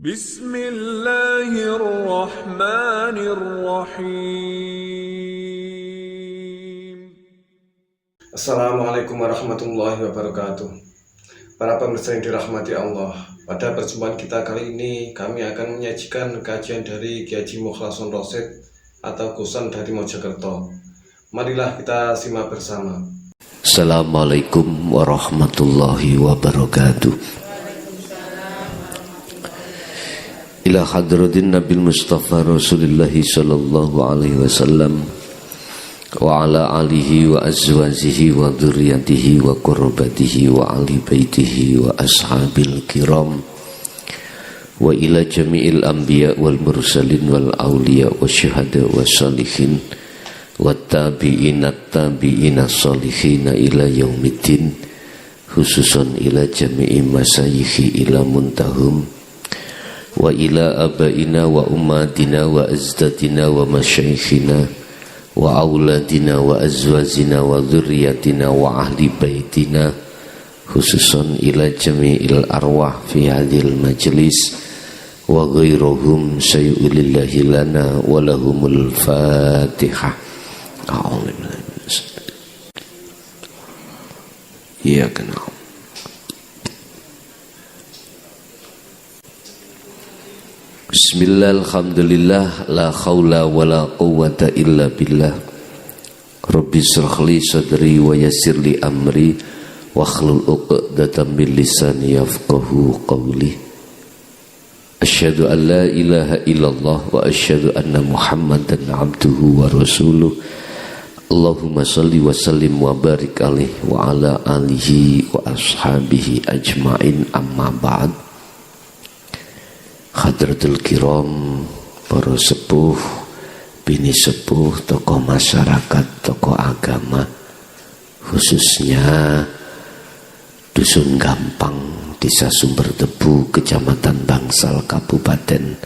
Bismillahirrahmanirrahim. Assalamualaikum warahmatullahi wabarakatuh. Para pemirsa yang dirahmati Allah, pada perjumpaan kita kali ini kami akan menyajikan kajian dari Kiai Haji Mukhlasun Rosyid atau Gusan dari Mojokerto. Marilah kita simak bersama. Assalamualaikum warahmatullahi wabarakatuh. Ila hadratin Nabil Mustafa Rasulillahi sallallahu alaihi wasallam wa ala alihi wa azwajihi wa dzurriyyatihi wa qurrabatihi wa ali baitihi wa ashabil kiram wa ila jami'il anbiya wal mursalin wal awliya wa syuhada wa salihin wa tabi'inat tabi'ina salihina ila yaumiddin, khususan ila jami'i masayikhi ila muntahum wa ila abaina wa ummatina wa azdadina wa masyaikhina wa auladina wa azwajina wa dzurriyyatina wa ahli baitina, khususan ila jami'il arwah fi hadhil majlis wa ghairuhum sayyulillahi lana wa lahumul fatihah. Iya kenal. Bismillah, alhamdulillah, la khawla wa la quwwata illa billah. Rabbi shrah li sadri wa yassir li amri wa hlul 'uqdatam min lisani yafqahu qawli. Asyhadu an la ilaha illallah wa asyhadu anna Muhammadan abduhu wa rasuluh. Allahumma salli wa sallim wa barik alaihi wa ala alihi wa ashabihi ajma'in, amma ba'd. Hadratul kiram, para sepuh, bini sepuh, tokoh masyarakat, tokoh agama, khususnya Dusun Gampang, Desa Sumber Tebu, Kecamatan Bangsal, Kabupaten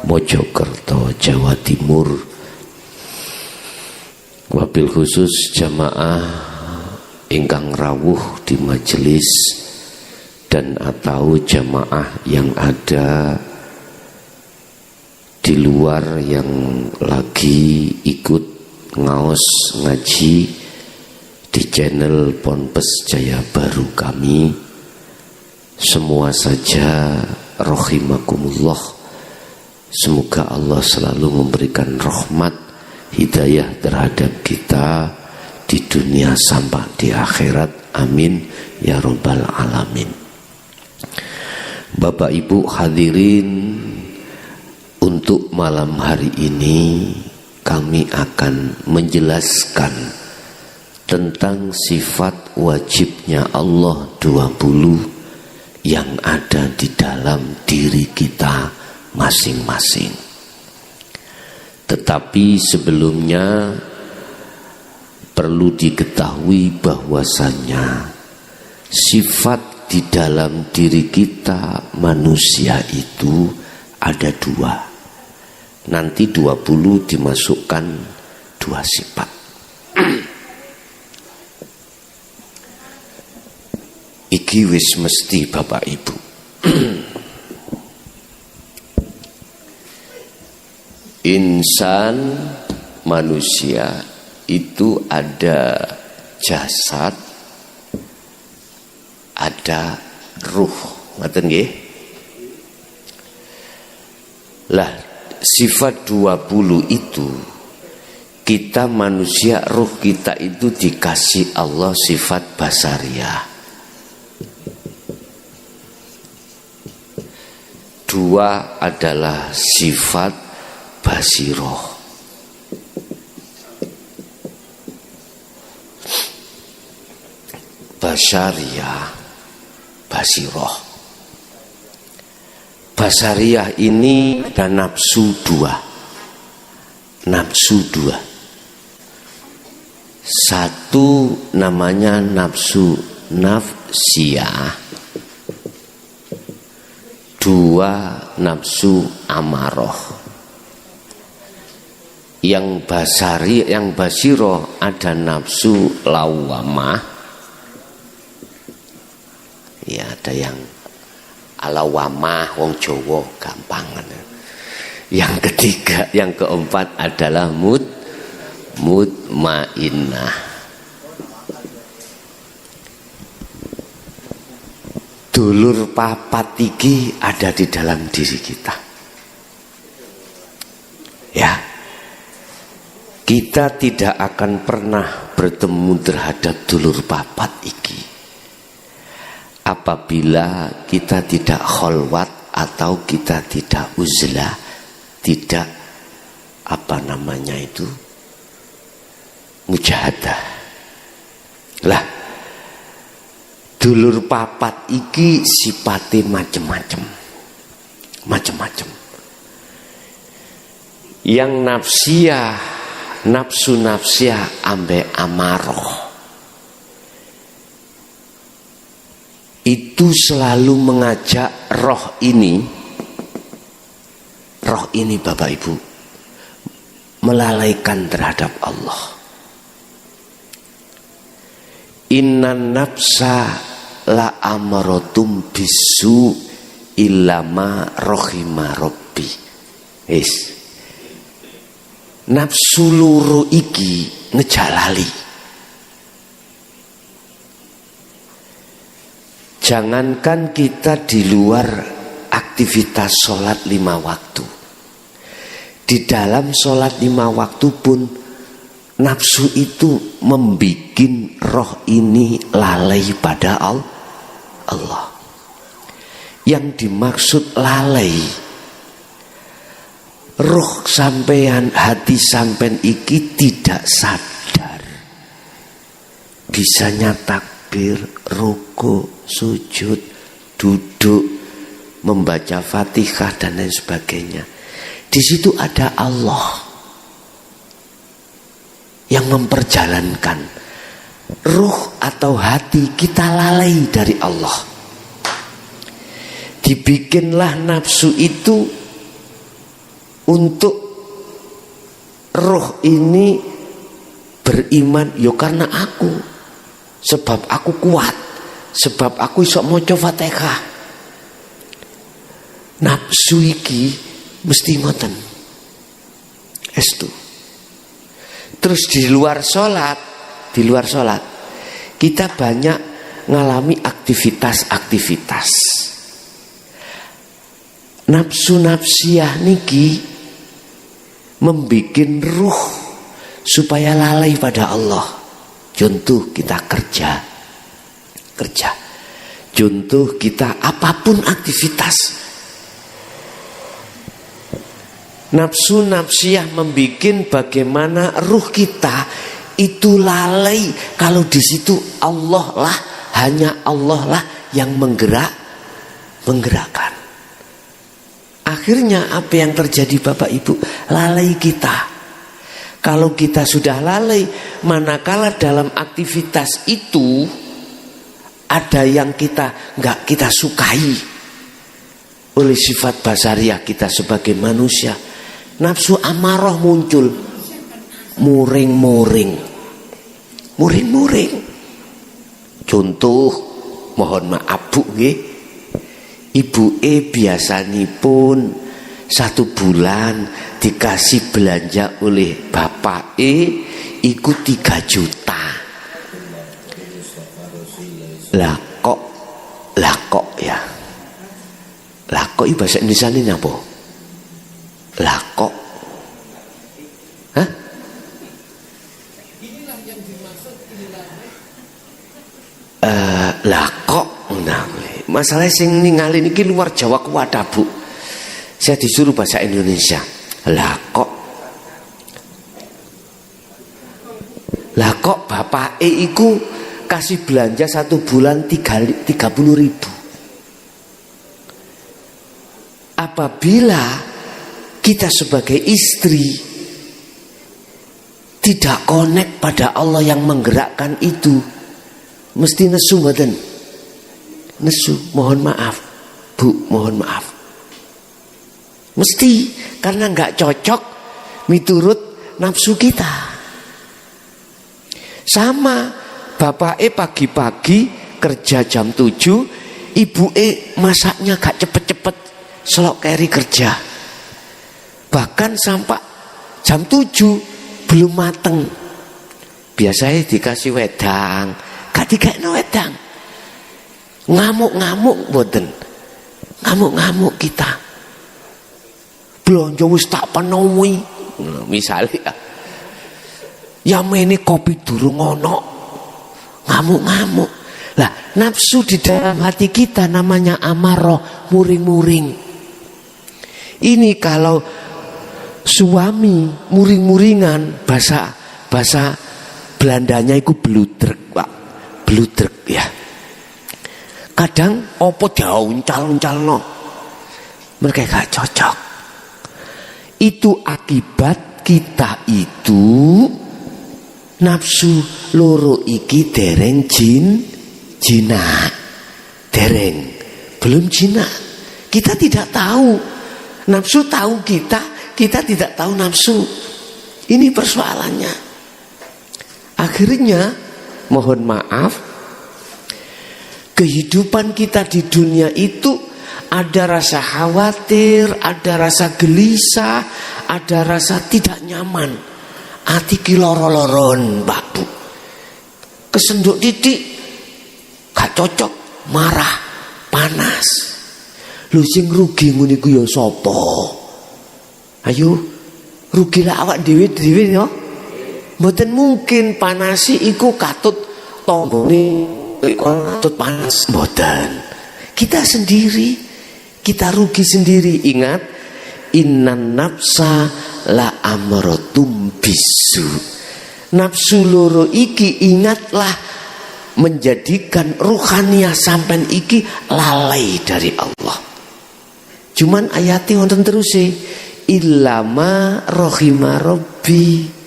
Mojokerto, Jawa Timur. Wabil khusus jamaah ingkang rawuh di majelis dan atau jamaah yang ada di luar yang lagi ikut ngaos ngaji di channel Ponpes Jaya Baru kami, semua saja rahimakumullah. Semoga Allah selalu memberikan rahmat hidayah terhadap kita di dunia sampai di akhirat, amin ya rabbal alamin. Bapak Ibu hadirin, untuk malam hari ini kami akan menjelaskan tentang sifat wajibnya Allah 20 yang ada di dalam diri kita masing-masing. Tetapi sebelumnya perlu diketahui bahwasanya sifat di dalam diri kita manusia itu ada 2. Nanti 20 dimasukkan 2 sifat. Iki wis mesti Bapak Ibu. Insan, manusia itu ada jasad, ada ruh. Ngoten nggih? Lah, sifat 20 itu kita manusia, ruh kita itu dikasih Allah sifat basariyah. 2 adalah sifat basiroh. Basariyah, basiroh. Basariyah ini ada nafsu 2. Nafsu 2. 1 namanya nafsu nafsiyah. 2 nafsu amaroh. Yang basari, yang basiroh ada nafsu lawamah. Ya, ada yang alawamah wong Jawa gampangan. Yang ketiga, yang keempat adalah mutmainnah. Dulur papat iki ada di dalam diri kita. Ya. Kita tidak akan pernah bertemu terhadap dulur papat iki apabila kita tidak kholwat atau kita tidak uzlah, tidak mujahadah. Lah, dulur papat iki sipate macem-macem. Yang nafsu nafsiyah ambek amaroh itu selalu mengajak roh ini Bapak Ibu melalaikan terhadap Allah. Innan nafsa la amaratum bisu illama rohima robbi. Nafsu loro iki ngejalali. Jangankan kita di luar aktivitas sholat 5 waktu, di dalam sholat 5 waktu pun nafsu itu membikin roh ini lalai pada Allah. Yang dimaksud lalai, roh sampean, hati sampean iki tidak sadar, bisanya takbir, ruku, sujud, duduk, membaca Fatihah dan lain sebagainya. Di situ ada Allah yang memperjalankan. Ruh atau hati kita lalai dari Allah. Dibikinlah nafsu itu untuk roh ini beriman, yo karena aku, sebab aku kuat, sebab aku iso maca Fatihah. Nafsu iki mesti ngoten. Estu. Terus di luar sholat kita banyak ngalami aktivitas. Nafsu nafsiyah niki membikin ruh supaya lalai pada Allah. Contoh kita kerja. Contoh kita apapun aktivitas. Nafsu nafsiyah membikin bagaimana ruh kita itu lalai kalau di situ Allah lah, hanya Allah lah yang menggerakkan. Akhirnya apa yang terjadi Bapak Ibu? Lalai kita. Kalau kita sudah lalai, manakala dalam aktivitas itu ada yang nggak kita sukai oleh sifat basariah kita sebagai manusia, nafsu amarah muncul, muring-muring. Contoh, mohon maaf Bu nggih, ibu biasanipun 1 bulan dikasih belanja oleh bapak iku 3 juta. Lah kok ya. Lah kok bahasa Indonesia ini apa? Lah kok. Hah? Inilah yang dimaksud lah kok. Nah, masalah sing ningali niki luar Jawa kuwat Bu. Saya disuruh bahasa Indonesia. Lah kok bapak iku kasih belanja 1 bulan 30.000. Apabila kita sebagai istri tidak connect pada Allah yang menggerakkan itu, mesti nesu mboten? Nesu, mohon maaf Bu, mohon maaf. Mesti, karena enggak cocok miturut nafsu kita. Sama bapak pagi-pagi kerja jam 7, ibuke masaknya gak cepet-cepet, selok keri kerja. Bahkan sampai jam 7 belum mateng. Biasanya dikasih wedang, gak dikasih wedang. Ngamuk-ngamuk mboten. Ngamuk-ngamuk kita. Blonjo wis tak penuhi. Misalnya ya mene kopi durung ono. Ngamuk-ngamuk. Lah, nafsu di dalam hati kita namanya amarah, muring-muring. Ini kalau suami muring-muringan, bahasa Belandanya itu bludrek, Pak. Bludrek ya. Kadang opo diuncal-uncalno. Mereka gak cocok. Itu akibat kita itu nafsu loro iki dereng jinak. Dereng belum jinak. Kita tidak tahu. Nafsu tahu kita tidak tahu nafsu. Ini persoalannya. Akhirnya mohon maaf, kehidupan kita di dunia itu ada rasa khawatir, ada rasa gelisah, ada rasa tidak nyaman. Ati ki loro-loron, Pak Bu. Kesenduk titik gak cocok, marah, panas. Lu sing rugi ngene iku ya sapa? Ayo, rugilah awak dhewe-dhewe ya. Mboten mungkin panasi iku katut tombone katut panas, mboten. Kita sendiri, kita rugi sendiri. Ingat, innan nafsa la amrotum bisu. Nafsu loro iki ingatlah menjadikan ruhaniyah sampean iki lalai dari Allah. Cuman ayatnya wonten terus illama rohima robbi.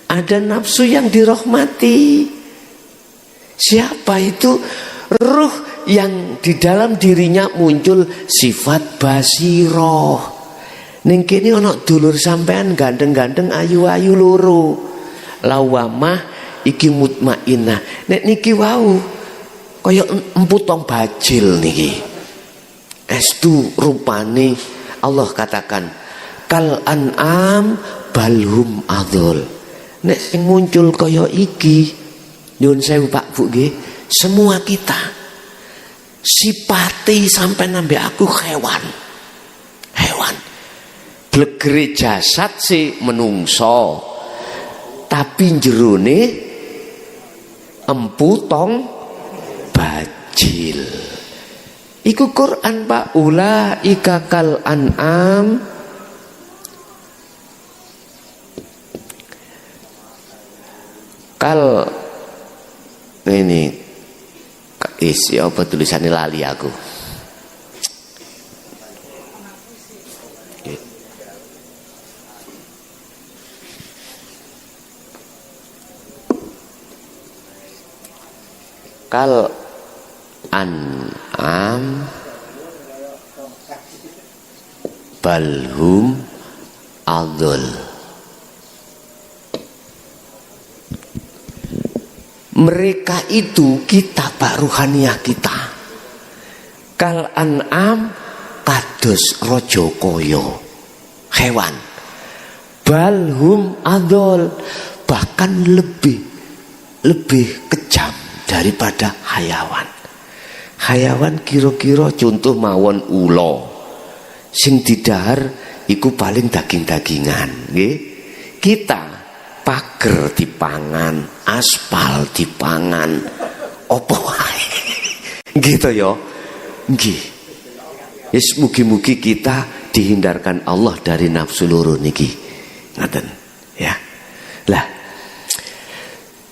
Ada nafsu yang dirahmati. Siapa itu? Ruh yang di dalam dirinya muncul sifat basiroh. Ning kene ana dulur sampean gandeng-gandeng ayu-ayu loro. Lawamah iki mutmainnah. Nek niki wau kaya emputong bajil niki. Estu rupane Allah katakan kal an'am balhum adul. Nek sing muncul kaya iki nyuwun sewu Pak Bu nggih, semua kita sipati sampai nambe aku hewan. Blegere jasad si menungso, tapi jerone empu tong bajil. Iku Quran Pak, ulaika kal an'am kal ini isi apa tulisannya lali aku. Kal an'am balhum adul. Mereka itu kita Pak ruhaniyah kita. Kal an'am kados raja kaya hewan. Balhum adol, bahkan lebih kejam daripada hayawan. Hayawan kira-kira contoh mawon ula. Sing didahar iku paling daging-dagingan, nggih. Kita pager dipangan, aspal dipangan, opo wae. Gitu ya. Nggih. Wis mugi-mugi kita dihindarkan Allah dari nafsu loro niki. Ngaten, ya. Lah.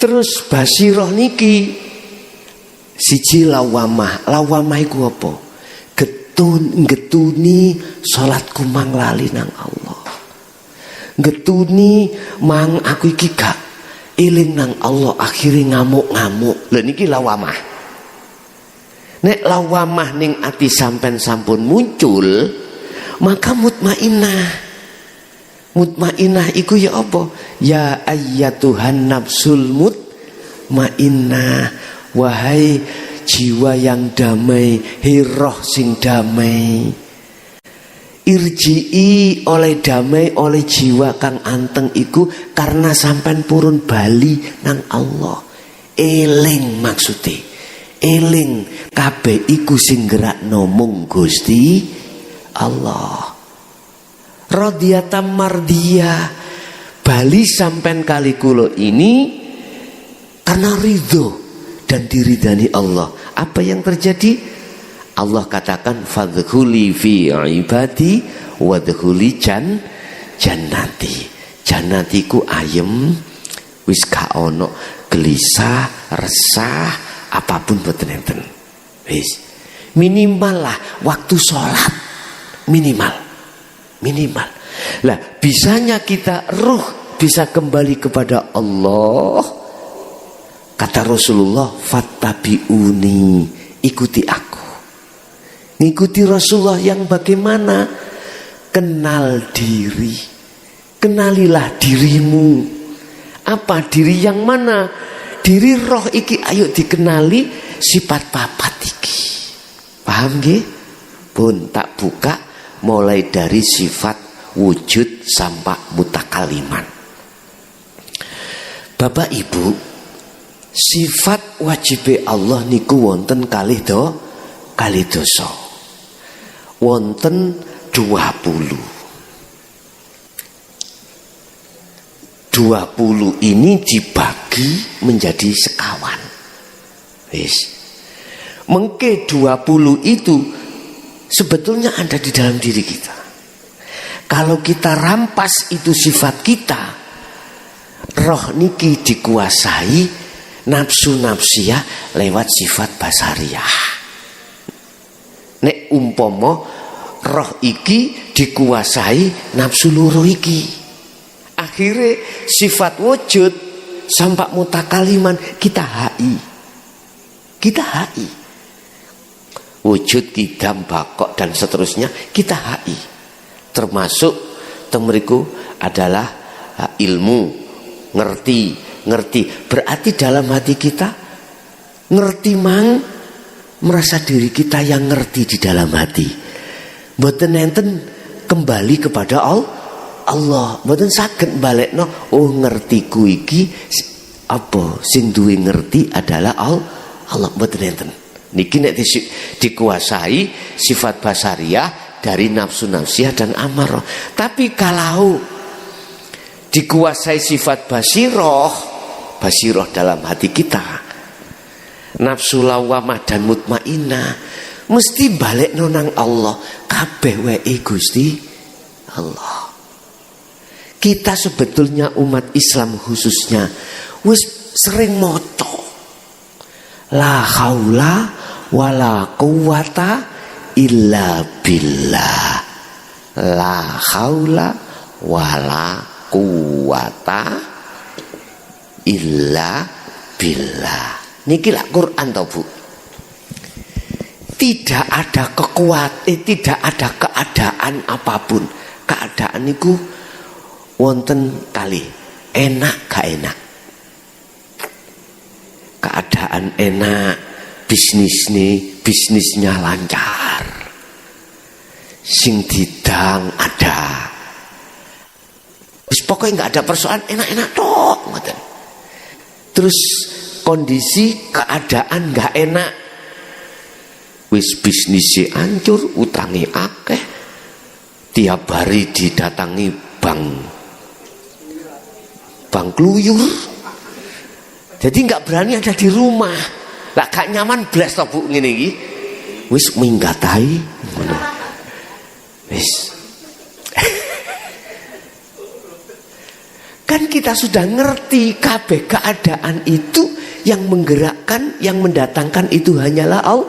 Terus basiroh niki siji lawamah. Lawamah iku apa? Getuni salatku mang lali nang Allah. Getuni mang aku iki gak eling nang Allah, akhirnya ngamuk-ngamuk. Lha niki lawamah. Nek lawamah ning ati sampean sampun muncul, maka mutmainnah. Mutmainnah iku ya apa? Ya ayyatuhan nafsul mutmainnah, wahai jiwa yang damai, hiroh sing damai. Irji'i oleh damai oleh jiwa kang anteng iku karena sampean purun bali nang Allah. Eling maksude. Eling kabeh iku sing gerakno mung Gusti Allah. Radhiyatam mardiyah. Bali sampean kali kula ini karena ridho dan diridani Allah. Apa yang terjadi? Allah katakan fadkhuli fi ibadi wadkhuli jannati. Jannatiku ayem wis gak ono gelisah, resah, apapun boten enten. Wis minimal lah waktu sholat minimal. Lah bisanya kita ruh bisa kembali kepada Allah. Kata Rasulullah, fattabi'uni, ikuti aku. Ngikuti Rasulullah yang bagaimana? Kenal diri. Kenalilah dirimu. Apa diri yang mana? Diri roh iki ayo dikenali sifat papat iki. Paham nggih? Pun tak buka mulai dari sifat wujud sampai mutakaliman. Bapak Ibu, sifat wajib Allah niku wonten kalih dosa. Wonten 20 ini dibagi menjadi sekawan. Wis. Mengke 20 itu sebetulnya ada di dalam diri kita. Kalau kita rampas itu sifat kita, roh niki dikuasai nafsu-nafsiyah lewat sifat basariyah. Nek umpomo roh iki dikuasai nafsu loro iki, akhirnya sifat wujud sampai mutakaliman kita HI. Wujud, kidam, bakok dan seterusnya kita HI. Termasuk temeriku adalah ilmu, ngerti. Berarti dalam hati kita ngerti merasa diri kita yang ngerti di dalam hati. Mboten enten kembali kepada Allah. Mboten saged balekno, oh ngertiku iki apa sing duwe ngerti adalah Allah. Mboten enten. Niki nek dikuasai sifat basariyah dari nafsu-nafsiyah dan amarah. Tapi kalau dikuasai sifat basiroh dalam hati kita, nafsu lawamah dan mutmainah, mesti balik nonang Allah. Kabeh wae Gusti Allah. Kita sebetulnya umat Islam khususnya wis sering moto la haula wala quwata illa billah. La haula wala quwata illa billah. Niki lah Quran tau Bu. Tidak ada tidak ada keadaan apapun. Keadaan niku wonten kali enak gak enak. Keadaan enak, bisnisnya lancar. Sing didang ada. Wis pokoknya enggak ada persoalan, enak-enak tok ngoten. Terus kondisi keadaan enggak enak. Wis bisnisnya hancur, utangi akeh. Tiap hari didatangi bank kluyur. Jadi enggak berani ada di rumah. Lah gak nyaman blas to Bu ngene iki. Wis minggatai ngono. Wis. Kan kita sudah ngerti kabeh keadaan itu yang menggerakkan, yang mendatangkan itu hanyalah Allah.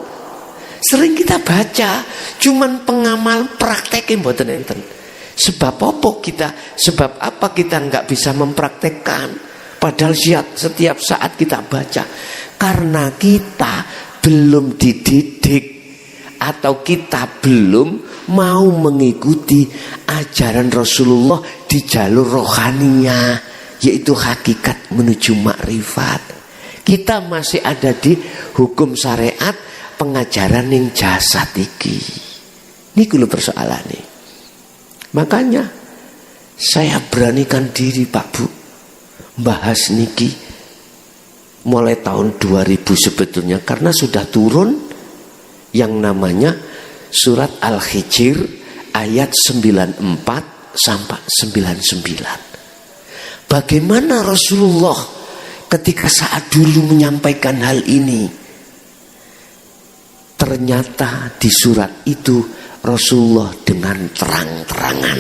Sering kita baca, cuman pengamal prakteknya mboten enten. Sebab apa kita nggak bisa mempraktekkan? Padahal setiap saat kita baca, karena kita belum dididik atau kita belum mau mengikuti ajaran Rasulullah di jalur rohaninya, yaitu hakikat menuju makrifat. Kita masih ada di hukum syariat pengajaran yang jasad iki. Niku lho persoalane. Makanya saya beranikan diri Pak Bu bahas niki mulai tahun 2000 sebetulnya, karena sudah turun yang namanya surat Al-Hijr ayat 94 sampai 99. Bagaimana Rasulullah ketika saat dulu menyampaikan hal ini? Ternyata di surat itu Rasulullah dengan terang-terangan.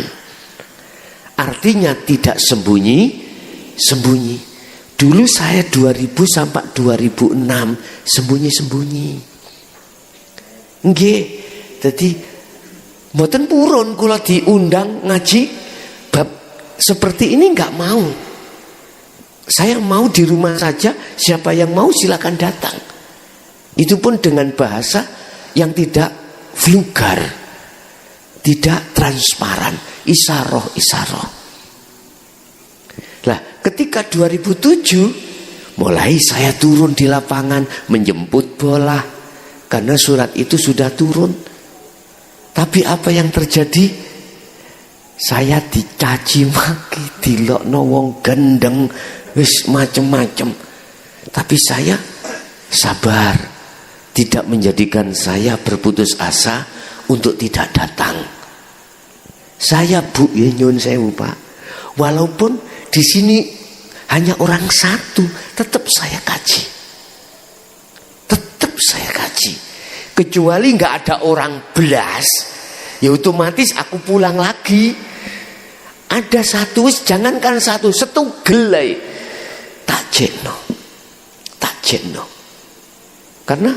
Artinya tidak sembunyi-sembunyi. Dulu saya 2000 sampai 2006 sembunyi-sembunyi. Nggih, jadi mboten purun kula diundang ngaji bab seperti ini, enggak mau. Saya mau di rumah saja, siapa yang mau silakan datang. Itu pun dengan bahasa yang tidak vulgar, tidak transparan, isaroh. Lah, ketika 2007 mulai saya turun di lapangan menjemput bola karena surat itu sudah turun. Tapi apa yang terjadi? Saya dicaci maki, dilokno wong gendeng, wis macem-macem. Tapi saya sabar, tidak menjadikan saya berputus asa untuk tidak datang. Saya Bu, ya nyun sewu Pak, walaupun di sini hanya orang satu, tetap saya kaji. Kecuali nggak ada orang belas, ya otomatis aku pulang lagi. Ada satu, jangankan satu, setugel tak jekno. Karena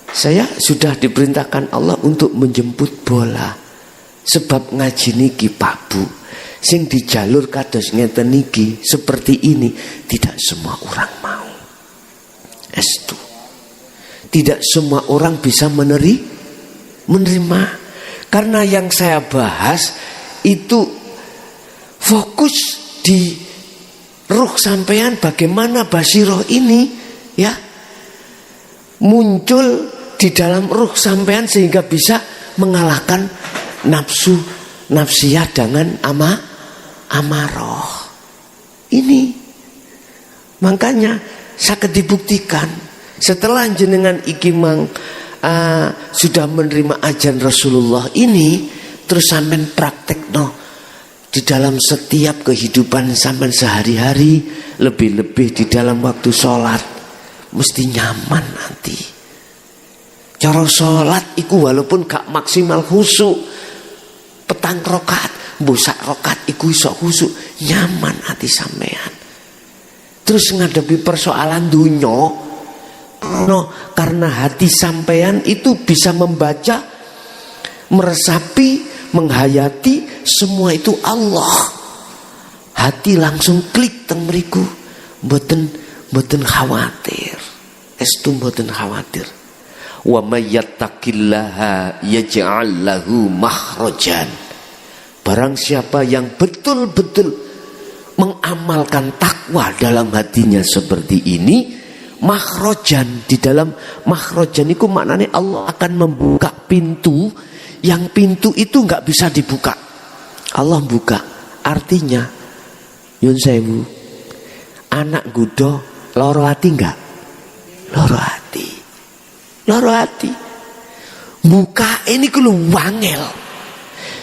saya sudah diperintahkan Allah untuk menjemput bola. Sebab ngaji niki Pak Bu, sing di jalur kados ngeten niki seperti ini tidak semua orang mau. Estu. Tidak semua orang bisa menerima. Karena yang saya bahas itu fokus di ruh sampean, bagaimana basiroh ini ya muncul di dalam ruh sampean sehingga bisa mengalahkan nafsiyah dengan amarah. Ini makanya sakit dibuktikan setelah jenengan iki mang sudah menerima ajaran Rasulullah ini, terus sampean praktekno di dalam setiap kehidupan sampean sehari-hari, lebih-lebih di dalam waktu sholat, mesti nyaman nanti. Cara sholat iku walaupun gak maksimal khusyuk, petang rokaat, busak rokaat iku iso khusyuk, nyaman hati sampean. Terus ngadepi persoalan dunya, karena hati sampean itu bisa membaca, meresapi, menghayati semua itu Allah. Hati langsung klik teng mriku, mboten khawatir. Estu mboten khawatir. Wa may yattaqillaha yaj'al lahu makhrajan. Barang siapa yang betul-betul mengamalkan takwa dalam hatinya seperti ini, makhrajan, di dalam makhrajan itu maknanya Allah akan membuka pintu yang pintu itu enggak bisa dibuka. Allah buka. Artinya yun sewu, anak gudo loro hati enggak? Loro hati. Buka ini kulo wangel.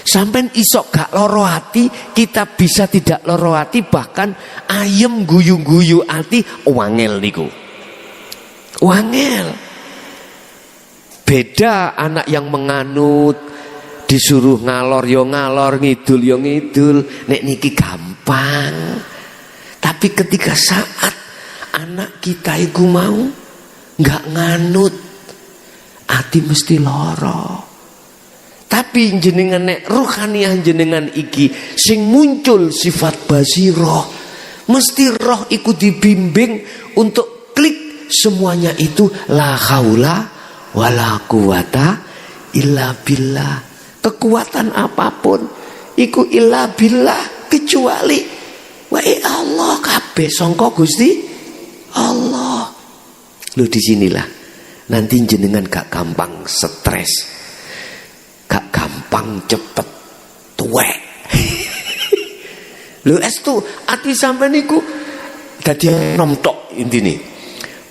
Sampai isok gak loro hati, kita bisa tidak loro hati, bahkan ayem guyu-guyu hati wangel niku. Wangel. Beda anak yang menganut, disuruh ngalor yo ngalor, ngidul yo ngidul, nek niki gampang. Tapi ketika saat anak kita iku mau nggak nganut, hati mesti loro. Tapi jenengan nek ruhaniah jenengan iki sing muncul sifat basiroh, mesti roh iku dibimbing untuk klik semuanya itu la haula wala quwata illa billah. Kekuatan apapun iku illa billah, kecuali wae Allah kabeh sangka Gusti Allah. Loh disinilah nanti jenengan gak gampang stres, gak gampang cepet tuwek. Lho estu ati sampean niku dadi enom tok intine.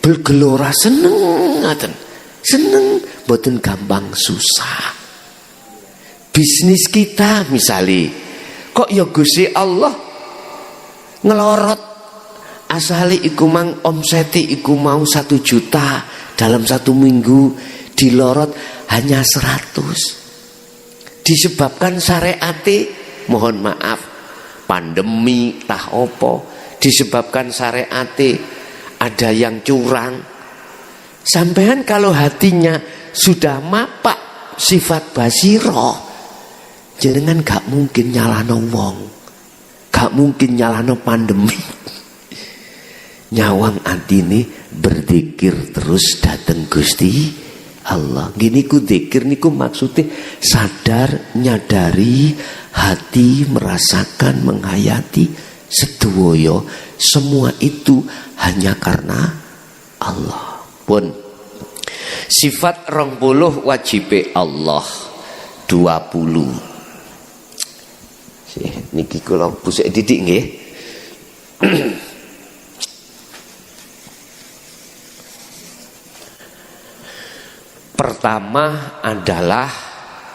Bergelora seneng ngaten. Seneng mboten gampang susah. Bisnis kita misali kok ya Gusti Allah ngelorot asale iku mang omsete iku mau 1 juta dalam 1 minggu dilorot hanya 100. Disebabkan syariate mohon maaf pandemi tah opo, disebabkan syariate ada yang curang. Sampean kalau hatinya sudah mapak sifat basiroh, jenengan gak mungkin nyalahno wong, gak mungkin nyalahno pandemi. Nyawang antine berzikir terus dateng Gusti Allah. Gini ku zikir niku maksudnya sadar, nyadari, hati merasakan, menghayati sedoyo semua itu hanya karena Allah. Pun sifat 20 wajibe Allah 20. Niki kula busuk didik nggih. Pertama adalah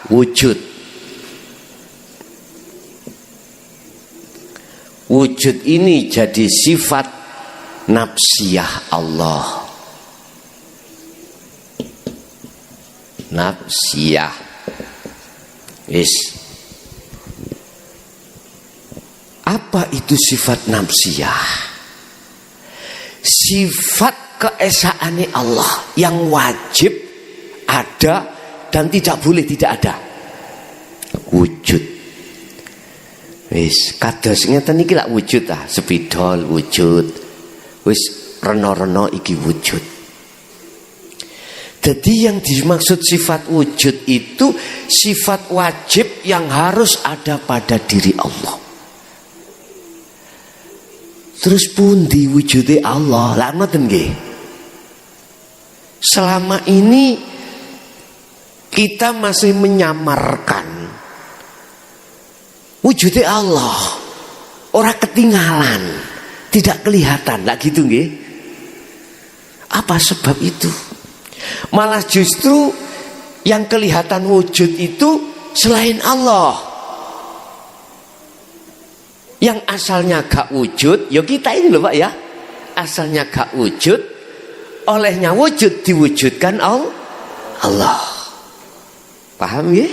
wujud. Wujud ini jadi sifat nafsiyah Allah. Nafsiyah. Wis. Apa itu sifat nafsiyah? Sifat keesaane Allah yang wajib ada dan tidak boleh tidak ada. Wujud. Wis kados ngeten iki lak wujud sepidol wujud. Wis rena-rena iki wujud. Jadi yang dimaksud sifat wujud itu sifat wajib yang harus ada pada diri Allah. Terus pundi wujude Allah? Lah ngoten nggih. Selama ini kita masih menyamarkan wujudnya Allah, orang ketinggalan, tidak kelihatan, lah gitu nggih. Apa sebab itu? Malah justru yang kelihatan wujud itu selain Allah, yang asalnya gak wujud, ya kita ini loh Pak ya, asalnya gak wujud, olehnya wujud diwujudkan Allah. Paham ya?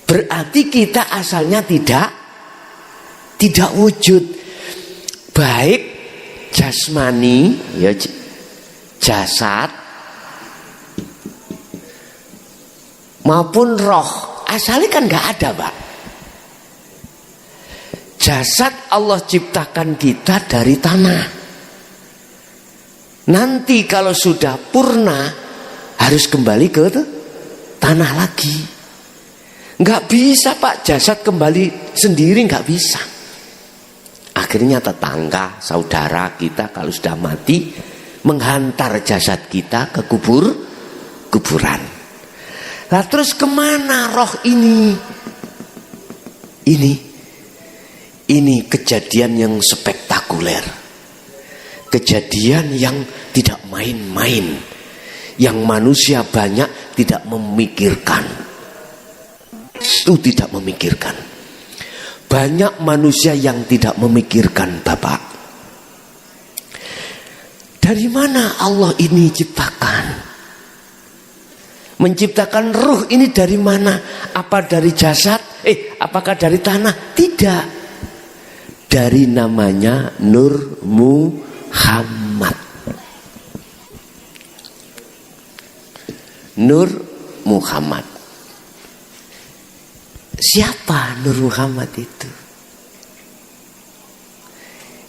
Berarti kita asalnya tidak wujud, baik jasmani ya jasad maupun roh, asalnya kan nggak ada Pak. Jasad Allah ciptakan kita dari tanah. Nanti kalau sudah purna harus kembali ke tanah lagi. Nggak bisa Pak jasad kembali sendiri, nggak bisa. Akhirnya tetangga, saudara kita kalau sudah mati menghantar jasad kita ke kuburan. Lah terus kemana roh ini? Ini kejadian yang spektakuler. Kejadian yang tidak main-main. Yang manusia banyak tidak memikirkan. Itu tidak memikirkan. Banyak manusia yang tidak memikirkan Bapak. Dari mana Allah ini ciptakan? Menciptakan ruh ini dari mana? Apa dari jasad? Apakah dari tanah? Tidak. Dari namanya Nur Muhammad. Nur Muhammad. Siapa Nur Muhammad itu?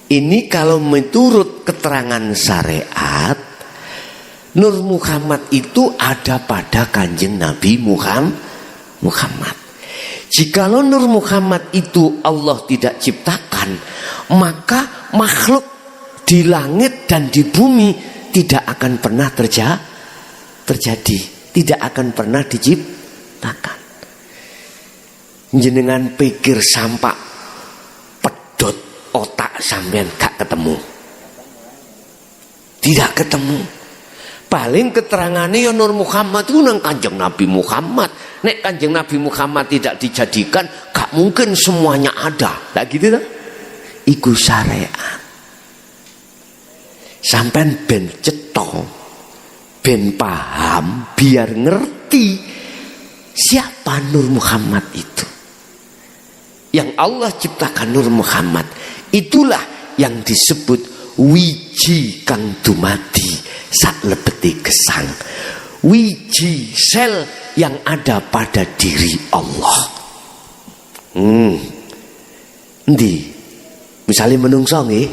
Ini kalau menurut keterangan syariat, Nur Muhammad itu ada pada Kanjeng Nabi Muhammad. Jikalau Nur Muhammad itu Allah tidak ciptakan, maka makhluk di langit dan di bumi tidak akan pernah terjadi, tidak akan pernah diciptakan. Jenengan pikir sampak pedot otak sampean gak ketemu, tidak ketemu. Paling keterangannya ya Nur Muhammad itu nang Kanjeng Nabi Muhammad. Nek Kanjeng Nabi Muhammad tidak dijadikan, gak mungkin semuanya ada. Lah gitu tak? Iku syariat. Sampean ben cetha, ben paham, biar ngerti siapa Nur Muhammad itu. Yang Allah ciptakan Nur Muhammad, itulah yang disebut wiji kang dumadi sak lebeti gesang. Wiji sel yang ada pada diri Allah. Ndi misalnya menungso nggih,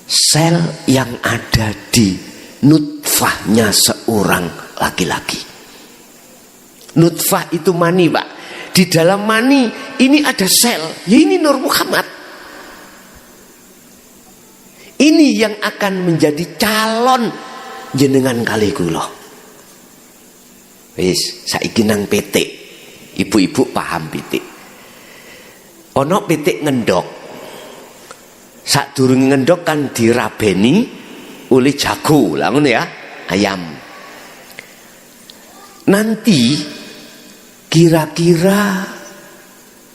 sel yang ada di nutfahnya seorang laki-laki. Nutfah itu mani, Pak. Di dalam mani ini ada sel, ya ini Nur Muhammad. Ini yang akan menjadi calon jenengan kali kula. Wis, saiki nang pitik. Ibu-ibu paham pitik. Ana pitik ngendok. Sadurunge ngendok kan dirabeni oleh jago, lah ngono ya, ayam. Nanti kira-kira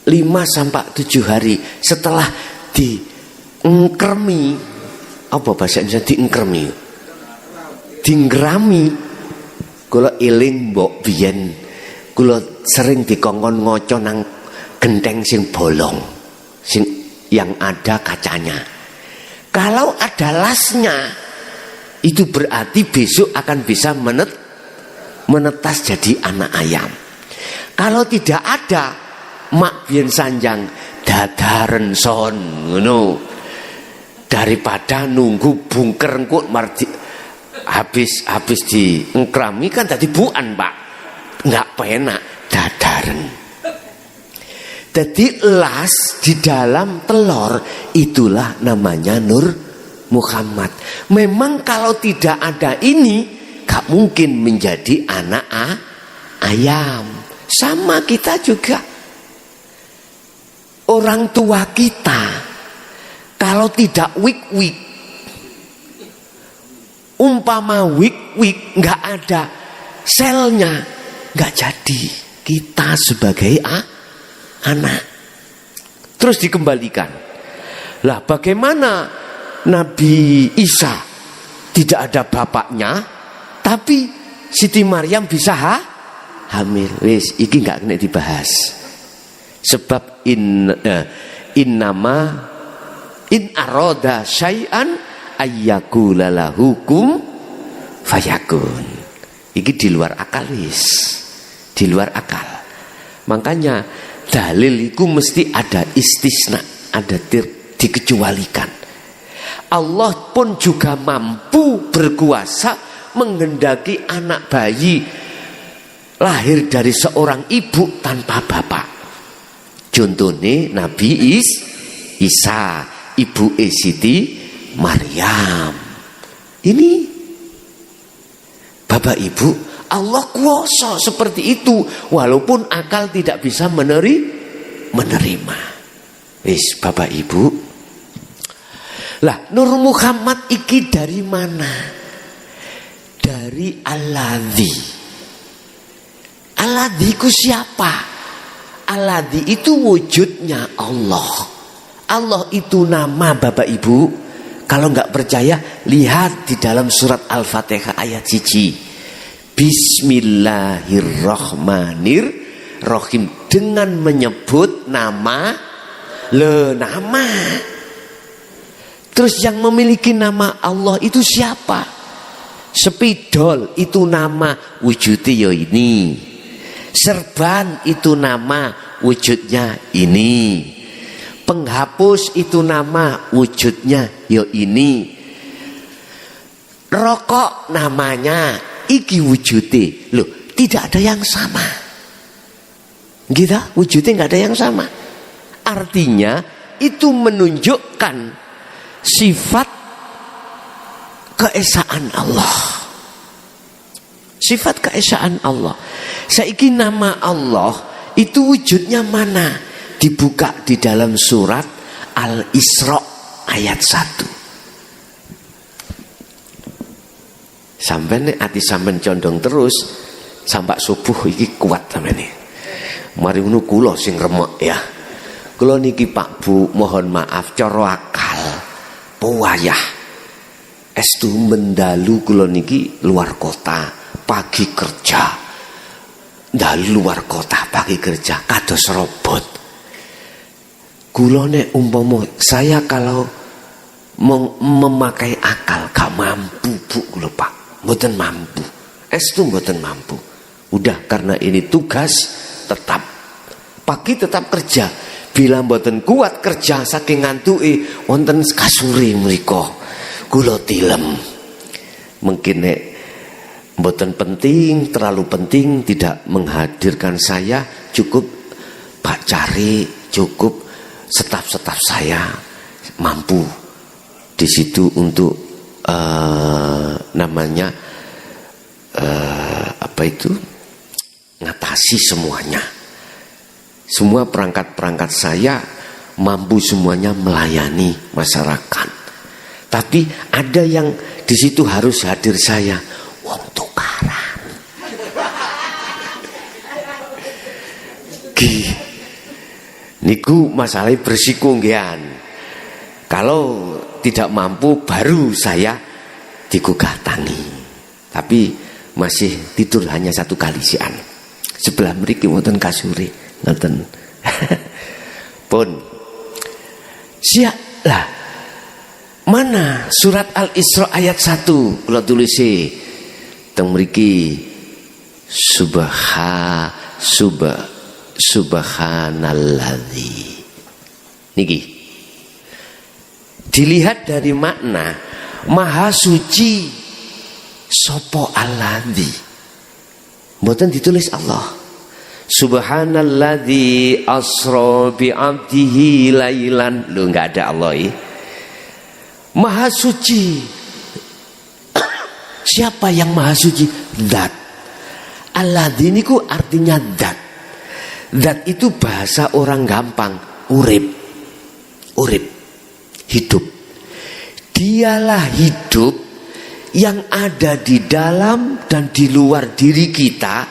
5 sampai 7 hari setelah diengkremi, apa bahasa Indonesia diengkremi? Dinggrami. Kula eling mbok biyen kula sering dikongkon ngoco nang genteng sing bolong, sing yang ada kacanya. Kalau ada lasnya, itu berarti besok akan bisa menetas jadi anak ayam. Kalau tidak ada, mak biyen sanjang dadaren son ngono. Daripada nunggu bungker engko mardi habis diengkrami kan tadi buan, Pak. Enggak penak dadaren. Jadi las di dalam telur itulah namanya Nur Muhammad. Memang kalau tidak ada ini gak mungkin menjadi anak ayam. Sama kita juga. Orang tua kita kalau tidak wik-wik, umpama wik-wik gak ada selnya, gak jadi kita sebagai anak. Terus dikembalikan. Lah bagaimana Nabi Isa tidak ada bapaknya, tapi Siti Maryam bisa hamil? Wis, iki nggak kena dibahas. Sebab innama in aroda syai'an ayyakula lahukum fayakun. Iki di luar akal wis. Di luar akal. Makanya dalil itu mesti ada istisna, ada dikecualikan. Allah pun juga mampu berkuasa menghendaki anak bayi lahir dari seorang ibu tanpa bapak. Contohnya Nabi Isa, ibu Siti Maryam. Ini Bapak Ibu, Allah kuasa seperti itu walaupun akal tidak bisa menerima. Wis Bapak Ibu. Lah Nur Muhammad iki dari mana? Dari Alladzi. Alladzi ku siapa? Alladzi itu wujudnya Allah. Allah itu nama Bapak Ibu. Kalau enggak percaya lihat di dalam surat Al-Fatihah ayat 1. Bismillahirrahmanirrahim, dengan menyebut nama nama. Terus yang memiliki nama Allah itu siapa? Spidol itu nama wujudnya ini. Serban itu nama wujudnya ini. Penghapus itu nama wujudnya ini. Rokok namanya iki wujudnya. Loh, tidak ada yang sama. Gitu, wujudnya nggak ada yang sama. Artinya itu menunjukkan sifat keesaan Allah. Sifat keesaan Allah. Saiki nama Allah itu wujudnya mana? Dibuka di dalam surat Al-Isra ayat 1. Sampai nih ati sampean condong terus sampai subuh iki kuat sampean nih. Mari ngono kula sing remek ya. Kula niki Pak Bu mohon maaf cara akal pewayah estu mendalu kula niki luar kota pagi kerja. Dalu luar kota pagi kerja kados robot. Kula nek umpama saya kalau memakai akal gak mampu Bu kula Pak. Mboten mampu. Estu mboten mampu. Udah karena ini tugas tetap pagi tetap kerja. Bila mboten kuat kerja saking ngantuke wonten kasuri mriku kula tilem. Mungkin nek mboten penting, terlalu penting tidak menghadirkan saya, cukup Pak Cari, cukup staf-staf saya mampu di situ untuk namanya apa itu ngatasi semuanya. Semua perangkat-perangkat saya mampu semuanya melayani masyarakat. Tapi ada yang di situ harus hadir saya, wong tukaran. Niku masalah bersiko nggih. Kalau tidak mampu baru saya digugah tangi. Tapi masih tidur hanya 1 kali sian. Sebelah mriki wonten kasure, ngoten. Pun siap lah. Mana surat Al-Isra ayat 1 kula tulisi teng mriki subhanalladzi. Niki dilihat dari makna maha suci sapa alladzi. Mboten ditulis Allah. Subhanalladzi asra bi 'abdihi lailan. Lho enggak ada Allah ini. Maha suci. Siapa yang maha suci? Zat. Alladzi niku artinya zat. Zat itu bahasa orang gampang, urip. Urip. Hidup. Dialah hidup yang ada di dalam dan di luar diri kita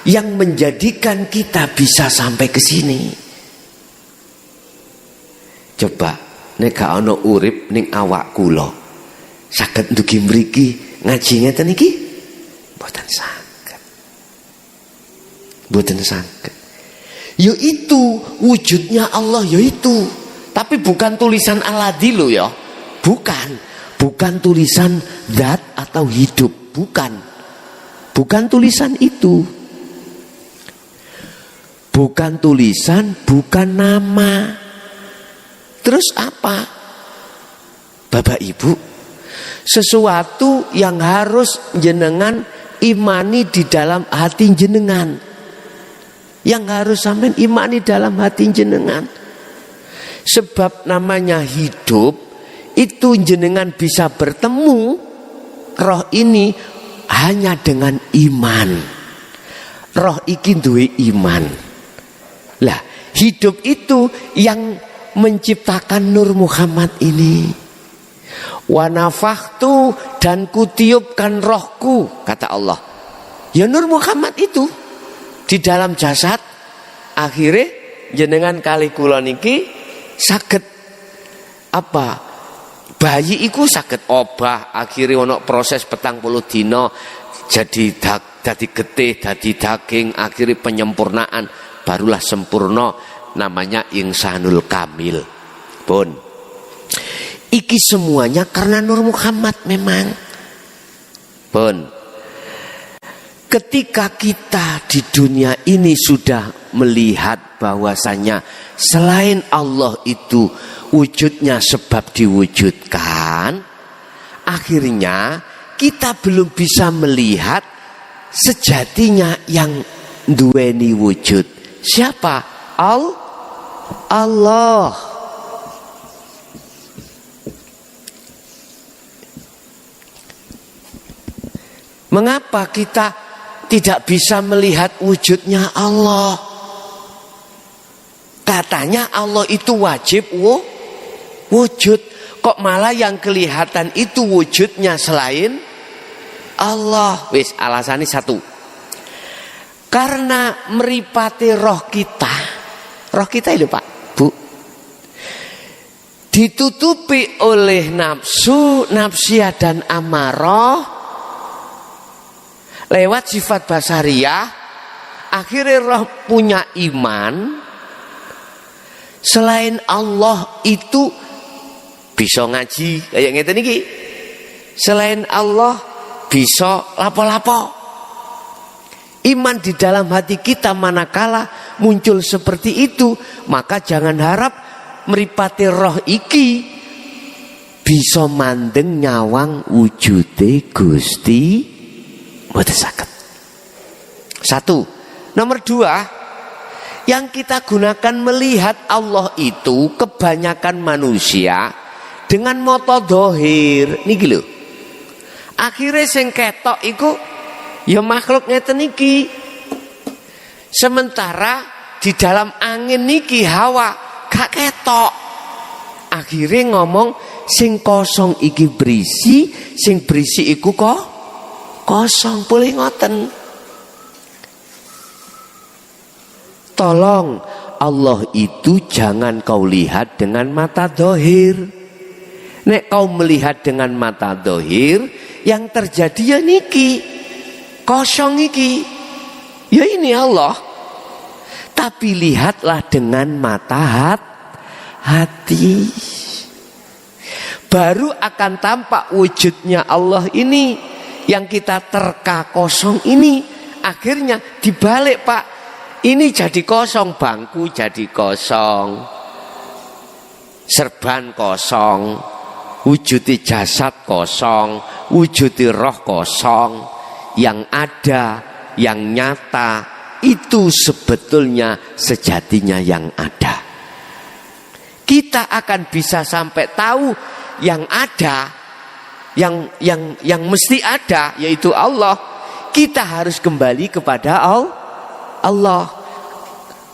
yang menjadikan kita bisa sampai ke sini. Coba nek gak ana urip ning awak kula, saged ndugi mriki ngaji ngeten iki? Mboten saged. Mboten saged. Yo itu wujudnya Allah yo itu. Tapi bukan tulisan Aladi lo ya. Bukan. Bukan tulisan zat atau hidup. Bukan. Bukan tulisan itu. Bukan tulisan, bukan nama. Terus apa? Bapak Ibu, sesuatu yang harus jenengan imani di dalam hati jenengan. Yang harus sampai imani dalam hati jenengan. Sebab namanya hidup, itu jenengan bisa bertemu roh ini hanya dengan iman. Roh iki duwe iman. Lah, hidup itu yang menciptakan Nur Muhammad ini. Wa nafakhtu dan kutiupkan rohku, kata Allah. Ya Nur Muhammad itu di dalam jasad. Akhirnya jenengan kali kula niki saged apa? Bayi iku saged obah, akhirnya ono proses 40 dina jadi getih, jadi daging, akhirnya penyempurnaan. Barulah sempurna, namanya insanul kamil. Pun iki semuanya karena Nur Muhammad memang. Pun ketika kita di dunia ini sudah melihat bahwasanya selain Allah itu wujudnya sebab diwujudkan, akhirnya kita belum bisa melihat sejatinya yang duweni wujud. Siapa? Allah. Mengapa kita tidak bisa melihat wujudnya Allah? Katanya Allah itu wajib wujud. Kok malah yang kelihatan itu wujudnya selain Allah? Wis, alasannya satu. Karena meripati roh kita. Roh kita itu Pak, Bu, ditutupi oleh nafsu, nafsiyah dan amarah lewat sifat basariyah. Akhirnya roh punya iman selain Allah itu bisa ngaji kayak ngeten iki. Selain Allah bisa lapo-lapo. Iman di dalam hati kita manakala muncul seperti itu, maka jangan harap mripate roh iki bisa mandeng nyawang wujude Gusti mboten saged. Satu. Nomor dua, yang kita gunakan melihat Allah itu kebanyakan manusia dengan mata dohir niki lho. Akhirnya sing ketok iku ya makhluk ngeten iki. Sementara di dalam angin niki hawa gak ketok. Akhirnya ngomong sing kosong iki berisi, sing berisi iku kok kosong. Boleh ngoten. Tolong, Allah itu jangan kau lihat dengan mata dohir. Nek kau melihat dengan mata dohir, yang terjadi ya niki kosong iki. Ya ini Allah. Tapi lihatlah dengan mata hati. Baru akan tampak wujudnya Allah ini. Yang kita terka kosong ini. Akhirnya dibalik Pak. Ini jadi kosong, bangku jadi kosong, serban kosong, wujudi jasad kosong, wujudi roh kosong. Yang ada, yang nyata, itu sebetulnya sejatinya yang ada. Kita akan bisa sampai tahu yang ada, yang mesti ada, yaitu Allah. Kita harus kembali kepada Allah.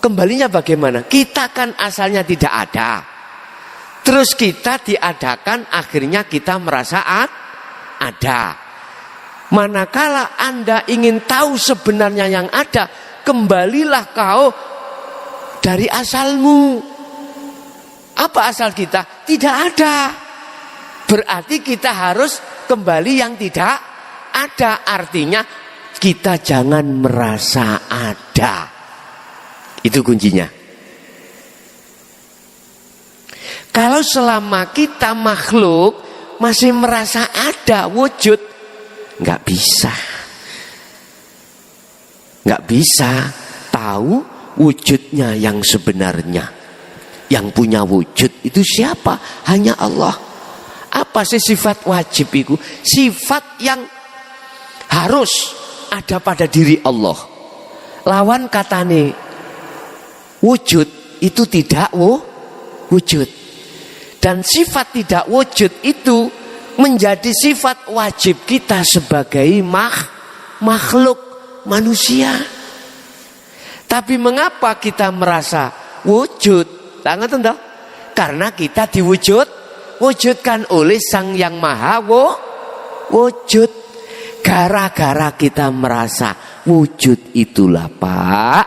Kembalinya bagaimana? Kita kan asalnya tidak ada. Terus kita diadakan, akhirnya kita merasa ada. Manakala Anda ingin tahu sebenarnya yang ada, kembalilah kau dari asalmu. Apa asal kita? Tidak ada. Berarti kita harus kembali yang tidak ada. Artinya kita jangan merasa ada. Itu kuncinya. Kalau selama kita makhluk masih merasa ada wujud, nggak bisa tahu wujudnya yang sebenarnya. Yang punya wujud itu siapa? Hanya Allah. Apa sih sifat wajib itu? Sifat yang harus ada pada diri Allah. Lawan katane wujud itu tidak wujud. Dan sifat tidak wujud itu menjadi sifat wajib kita sebagai makhluk manusia. Tapi mengapa kita merasa wujud? Ngerti toh? Karena kita diwujudkan oleh Sang Yang Maha wujud. Gara-gara kita merasa wujud itulah Pak,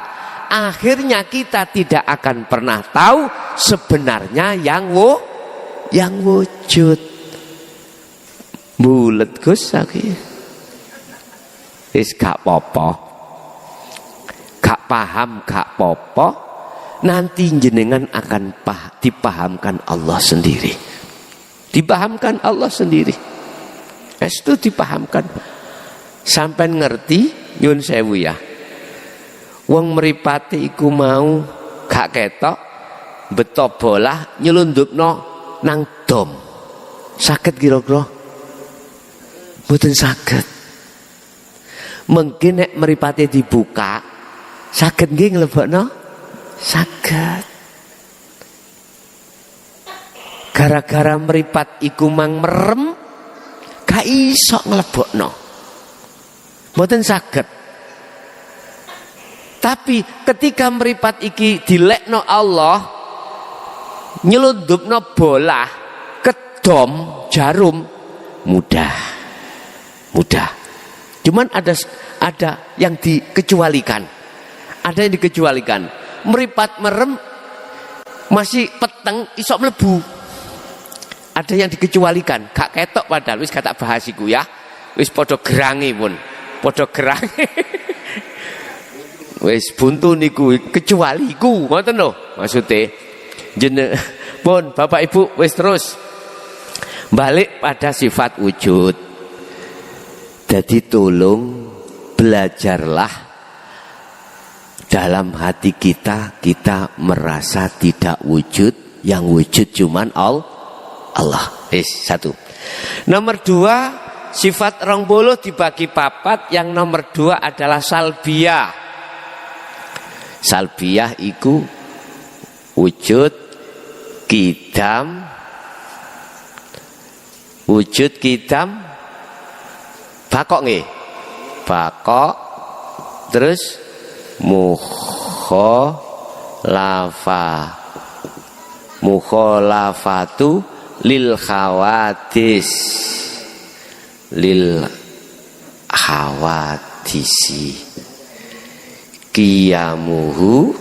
akhirnya kita tidak akan pernah tahu sebenarnya yang wujud. Bulet Gus iki. Wis gak apa-apa. Gak paham gak apa-apa. Nanti jenengan akan dipahamkan Allah sendiri. Dipahamkan Allah sendiri. Itu dipahamkan. Sampai ngerti nyun sewu ya. Wong mripate iku mau gak ketok beto bolah nyelundupno nang dom. Saged kira-kira? Mboten saged. Mungkin nek mripate dibuka saged nggih nglebokno? Saged. Gara-gara mripat iku mang merem gak iso nglebokno. Mboten saged. Tapi ketika mripat iki dilekno Allah, nyelundupno bola, kedom, jarum, mudah. Cuman ada yang dikecualikan. Ada yang dikecualikan. Mripat merem masih peteng isok mlebu. Ada yang dikecualikan, gak ketok padahal wis kata bahasiku ya. Wis padha gerange pun. Padha gerange. Wis buntu niku kecualiku, ngoten lho maksude. Pun Bapak Ibu wis terus balik pada sifat wujud. Jadi tolong belajarlah dalam hati kita merasa tidak wujud, yang wujud cuman Allah. Satu. Nomor 2, sifat 20 dibagi 4, yang nomor 2 adalah salbiyah. Salbiyah iku wujud kidam bakok nggih. Bakok terus mukhalafatu lil hawadisi qiyamuhu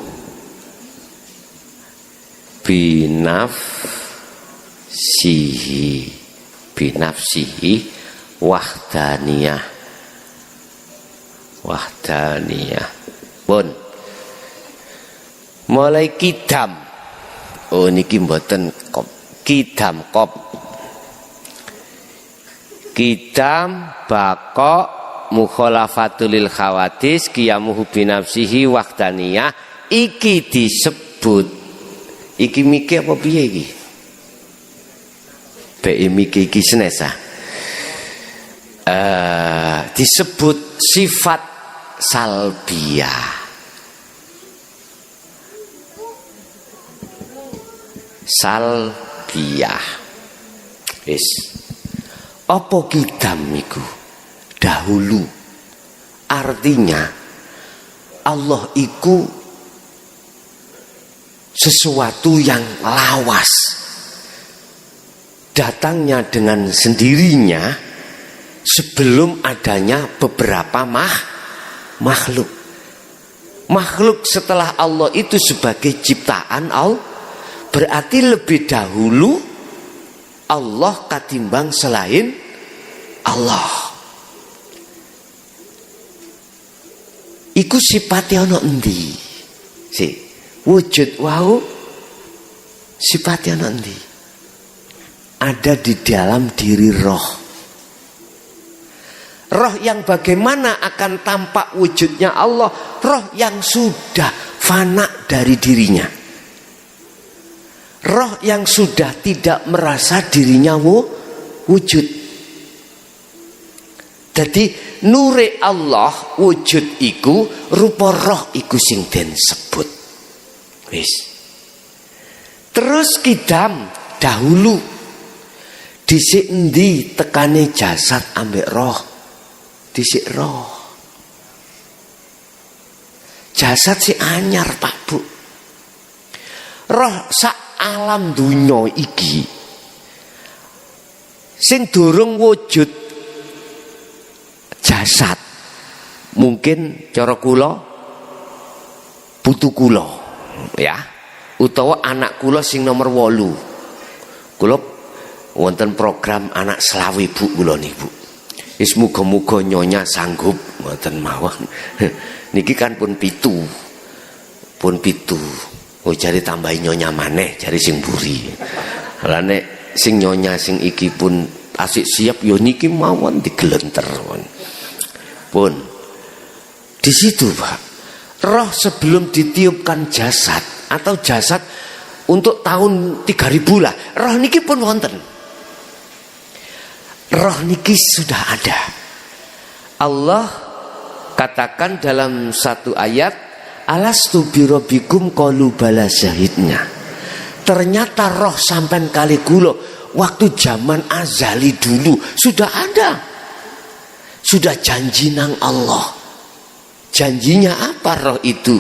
binafsihi wahdaniyah. Pun mulai kidam. Oh niki mboten kop. Kidam bakok mukhalafatul lil khawadis qiyamuhu binafsihi wahdaniyah. Iki disebut, iki miki apa piye iki? Miki iki senesa. Disebut sifat salbiyah. Wis. Apa kidam niku? Dahulu. Artinya Allah iku sesuatu yang lawas. Datangnya dengan sendirinya sebelum adanya beberapa makhluk. Makhluk setelah Allah itu sebagai ciptaan Allah, berarti lebih dahulu Allah katimbang selain Allah. Iku sifatnya ono endi? Wujud wau sifatnya ono endi? Ada di dalam diri roh. Roh yang bagaimana akan tampak wujudnya Allah? Roh yang sudah fana dari dirinya. Roh yang sudah tidak merasa dirinya wujud. Jadi nure Allah wujud iku rupa roh iku sing den sebut. Wis. Terus kidam dahulu dhisik endi tekane jasad ambek roh? Dhisik roh. Jasad si anyar Pak Bu. Roh sak alam dunya iki sing durung wujud jasad, mungkin cara kula putu kula ya, utawa anak kula sing nomor 8. Kula wonten program anak selawe Bu kula niku. Wis muga-muga nyonya sanggup mboten mawon. Niki kan pun 7. Oh jari tambahi nyonya maneh, jari sing buri. Lah nek sing nyonya sing iki pun asik siap yo niki mawon digelenter. Pun di situ Pak, roh sebelum ditiupkan jasad atau jasad untuk tahun 3000 lah, roh niki pun wonten. Roh niki sudah ada. Allah katakan dalam satu ayat, alastu birabbikum qalu bala syahidna. Ternyata roh sampean kali kula waktu zaman azali dulu sudah ada. sudah janji nang Allah. Janjinya apa roh itu?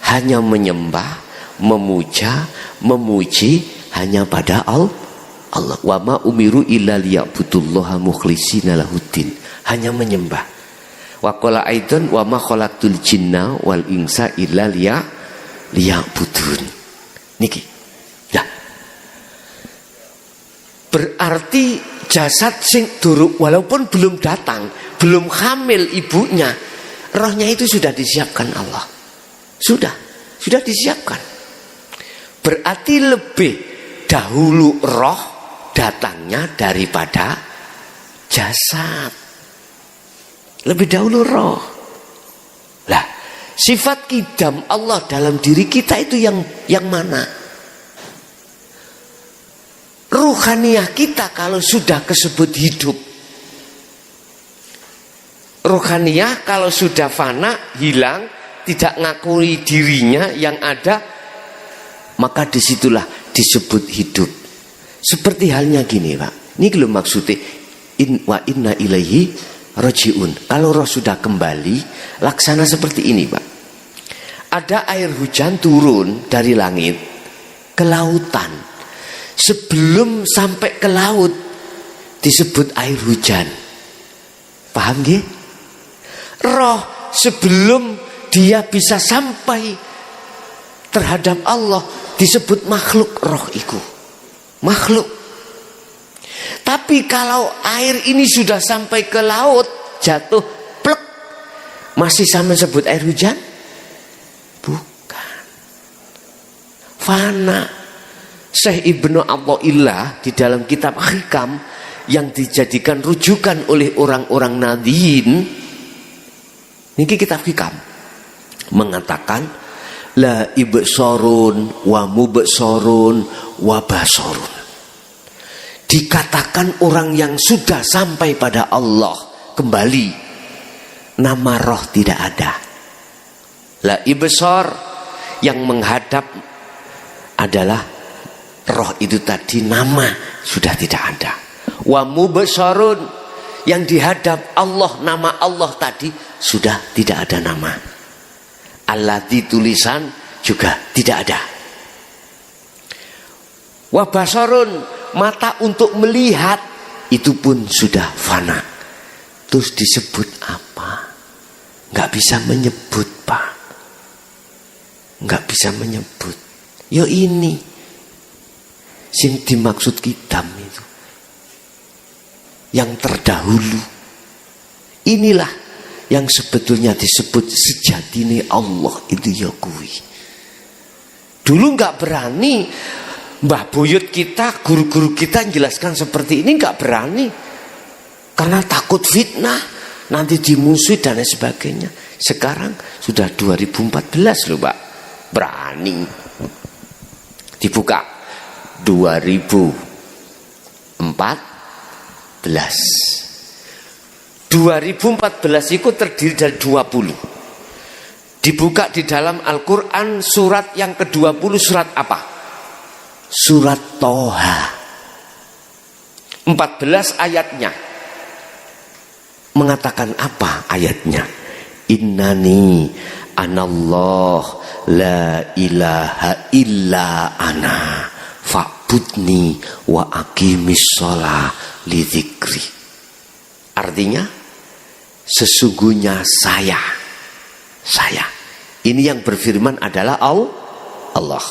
Hanya menyembah, memuja, memuji hanya pada Allah. Wa ma umiru illa liya'budullaha mukhlishina lahuddin. Hanya menyembah. Wa qala aidan wa ma khalaqtul jinna wal insa illa liya'budun. Niki. Ya. Berarti jasad sing duruk walaupun belum datang, belum hamil ibunya, rohnya itu sudah disiapkan Allah. Sudah disiapkan. Berarti lebih dahulu roh datangnya daripada jasad. Lebih dahulu roh. Lah, sifat qidam Allah dalam diri kita itu yang mana? Ruhaniyah kita kalau sudah kesebut hidup. Ruhaniyah kalau sudah fana, hilang, tidak ngakui dirinya yang ada, maka disitulah disebut hidup. Seperti halnya gini Pak, ini belum maksudnya wa inna ilaihi rajiun. Kalau roh sudah kembali, laksana seperti ini Pak. Ada air hujan turun dari langit ke lautan. Sebelum sampai ke laut disebut air hujan. Paham nggih? Roh sebelum dia bisa sampai terhadap Allah disebut makhluk roh itu. Makhluk. Tapi kalau air ini sudah sampai ke laut, jatuh plek, masih sama sebut air hujan? Bukan. Fana. Syekh Ibnu Athaillah di dalam kitab Hikam yang dijadikan rujukan oleh orang-orang Nadiyin, niki kitab Hikam mengatakan la ibsarun wa mubsarun wa basarun. Dikatakan orang yang sudah sampai pada Allah kembali, nama roh tidak ada. La ibsar yang menghadap adalah roh itu tadi, nama sudah tidak ada. Wa mubsarun yang dihadap Allah, nama Allah tadi sudah tidak ada nama. Allati tulisan juga tidak ada. Wa basarun mata untuk melihat itu pun sudah fana. Terus disebut apa? Enggak bisa menyebut Pak. Enggak bisa menyebut. Yo ini sing dimaksud qidam itu yang terdahulu. Inilah yang sebetulnya disebut sejatine Allah itu ya kuwi. Dulu enggak berani Mbah Buyut kita, guru-guru kita menjelaskan seperti ini, enggak berani. Karena takut fitnah, nanti dimusuhi dan lain sebagainya. Sekarang sudah 2014 loh Pak. Berani. Dibuka 2014 itu terdiri dari 20. Dibuka di dalam Al-Quran surat yang ke-20, surat apa? Surat Toha. 14 ayatnya. Mengatakan apa ayatnya? Innani anallah la ilaha illa ana fa'budni wa aqimis shalah li dzikri. Artinya sesungguhnya saya. Ini yang berfirman adalah Allah.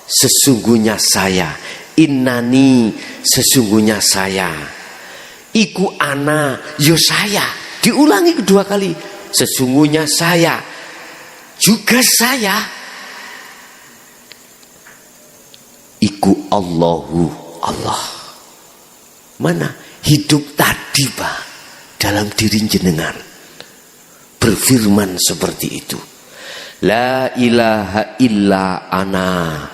Sesungguhnya saya. Innani, sesungguhnya saya. Iku ana, yo saya. Diulangi kedua kali. Sesungguhnya saya. Juga saya. Iku Allahu, Allah. Mana hidup tadi Pak dalam diri jenengan berfirman seperti itu. La ilaha illa ana.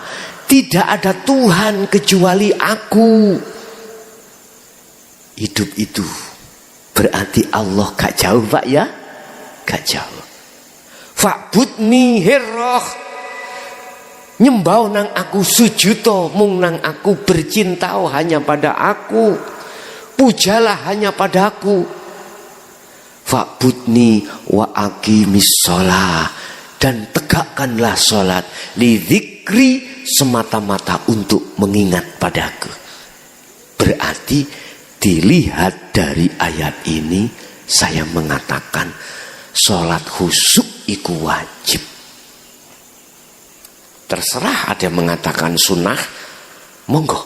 Tidak ada Tuhan kecuali aku. Hidup itu berarti Allah gak jauh Pak ya? Gak jauh. Fa'budni hirroh. Nyembau nang aku, sujudo mung nang aku, bercintau hanya pada aku, pujalah hanya pada aku. fa'budni wa aqimis shalah, dan tegakkanlah salat, lidzikri, semata-mata untuk mengingat padaku. Berarti dilihat dari ayat ini saya mengatakan salat khusyuk iku wajib. Terserah ada yang mengatakan sunnah, monggo.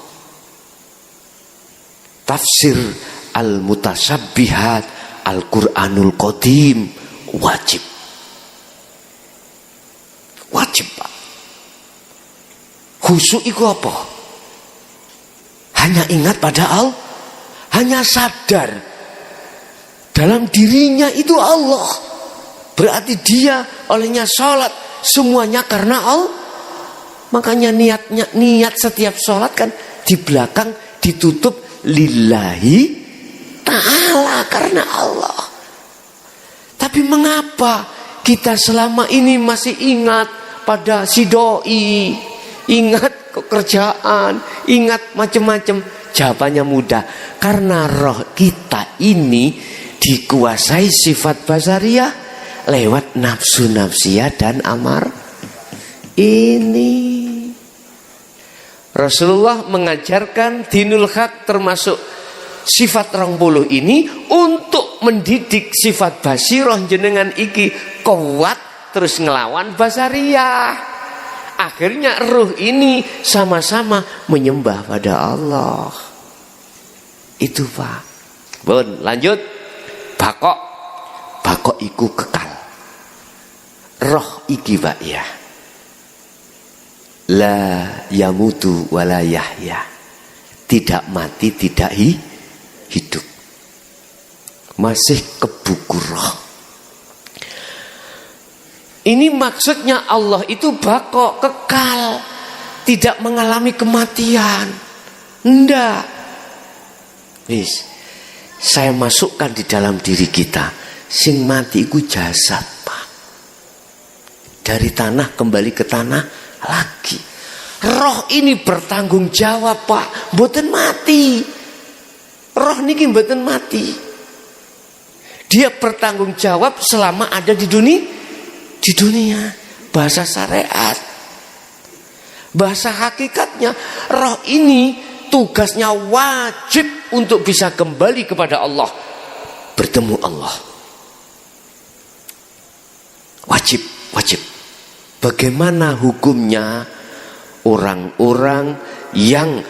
Tafsir al-mutasabbihat Al-Quranul Qadim wajib. Wajib, Pak. Khusyuk itu apa? Hanya ingat pada Allah, hanya sadar dalam dirinya itu Allah. Berarti dia olehnya sholat semuanya karena Allah. Makanya niat setiap sholat kan di belakang ditutup lillahi ta'ala, karena Allah. Tapi mengapa kita selama ini masih ingat pada si doi, ingat pekerjaan, ingat macam-macam? Jawabannya mudah, karena roh kita ini dikuasai sifat basariyah lewat nafsu-nafsiyah dan amar ini. Rasulullah mengajarkan dinul haq termasuk sifat 20 ini untuk mendidik sifat basiroh jenengan iki kuat terus ngelawan basariyah. Akhirnya ruh ini sama-sama menyembah pada Allah. Itu Pak. Bun, lanjut. Bakok. Bakok iku kekal. Roh iki Pak ya. La yamutu wala yahya. Tidak mati, tidak hidup. Masih kebuku roh. Ini maksudnya Allah itu bako, kekal, tidak mengalami kematian. Enggak. Wis, saya masukkan di dalam diri kita, sing mati itu jasad, Pak. Dari tanah kembali ke tanah lagi. Roh ini bertanggung jawab, Pak. Mboten mati. Roh niki mboten mati. Dia bertanggung jawab selama ada di dunia. Di dunia, bahasa syariat, bahasa hakikatnya, roh ini tugasnya wajib untuk bisa kembali kepada Allah, bertemu Allah. Wajib. Bagaimana hukumnya orang-orang yang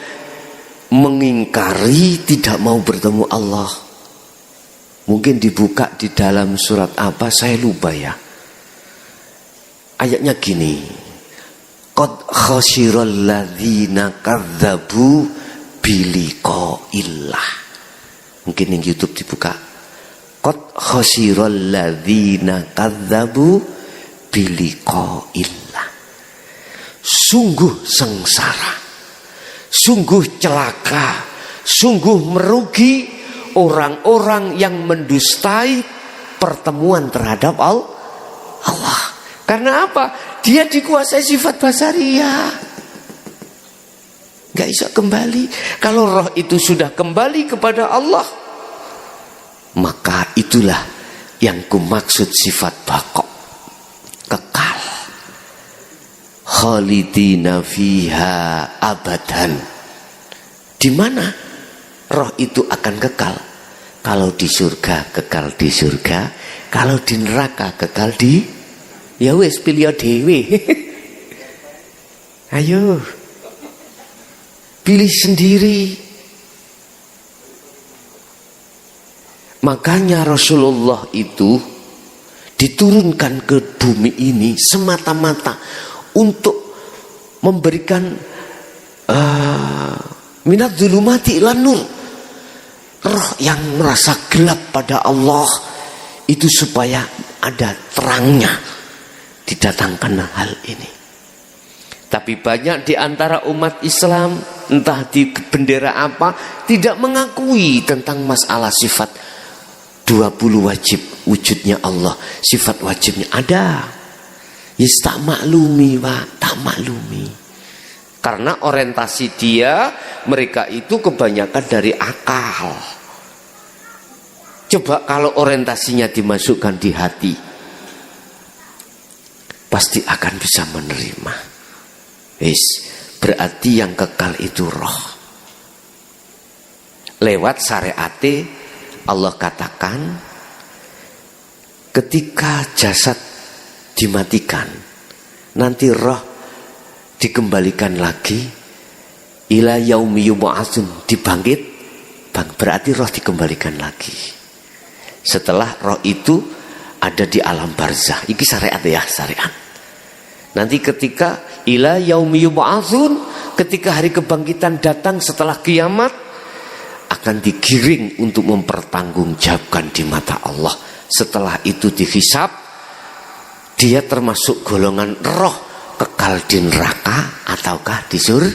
mengingkari tidak mau bertemu Allah? Mungkin dibuka di dalam surat apa, saya lupa ya. Ayatnya gini, qad khasiral ladzina kadzdzabu biliqa'illah. Mungkin yang YouTube dibuka, qad khasiral ladzina kadzdzabu biliqa'illah. Sungguh sengsara, sungguh celaka, sungguh merugi orang-orang yang mendustai pertemuan terhadap Allah. Karena apa? Dia dikuasai sifat basariyah. Gak bisa kembali. Kalau roh itu sudah kembali kepada Allah, maka itulah yang kumaksud sifat baqo, kekal. Khalidina fiha abadan. Di mana roh itu akan kekal? Kalau di surga kekal di surga, kalau di neraka kekal di, ya wis pilih dhewe. Ayo. Pilih sendiri. Makanya Rasulullah itu diturunkan ke bumi ini semata-mata untuk memberikan minadz zulumati ilan nur. Roh yang merasa gelap pada Allah itu supaya ada terangnya, didatangkan hal ini. Tapi banyak di antara umat Islam, entah di bendera apa, tidak mengakui tentang masalah sifat 20 wajib wujudnya Allah. Sifat wajibnya ada. Yes, tak maklumi, Pak, tak maklumi. Karena orientasi mereka itu kebanyakan dari akal. Coba kalau orientasinya dimasukkan di hati, pasti akan bisa menerima. Berarti yang kekal itu roh. Lewat syariat Allah katakan, ketika jasad dimatikan, nanti roh dikembalikan lagi ila yaumi yub'atsun, dibangkit, berarti roh dikembalikan lagi. Setelah roh itu ada di alam barzah. Ini syariat ya, syariat. Nanti ketika ila yaumi yub'atsun, ketika hari kebangkitan datang setelah kiamat, akan digiring untuk mempertanggungjawabkan di mata Allah. Setelah itu dihisab, dia termasuk golongan roh kekal di neraka ataukah di surga.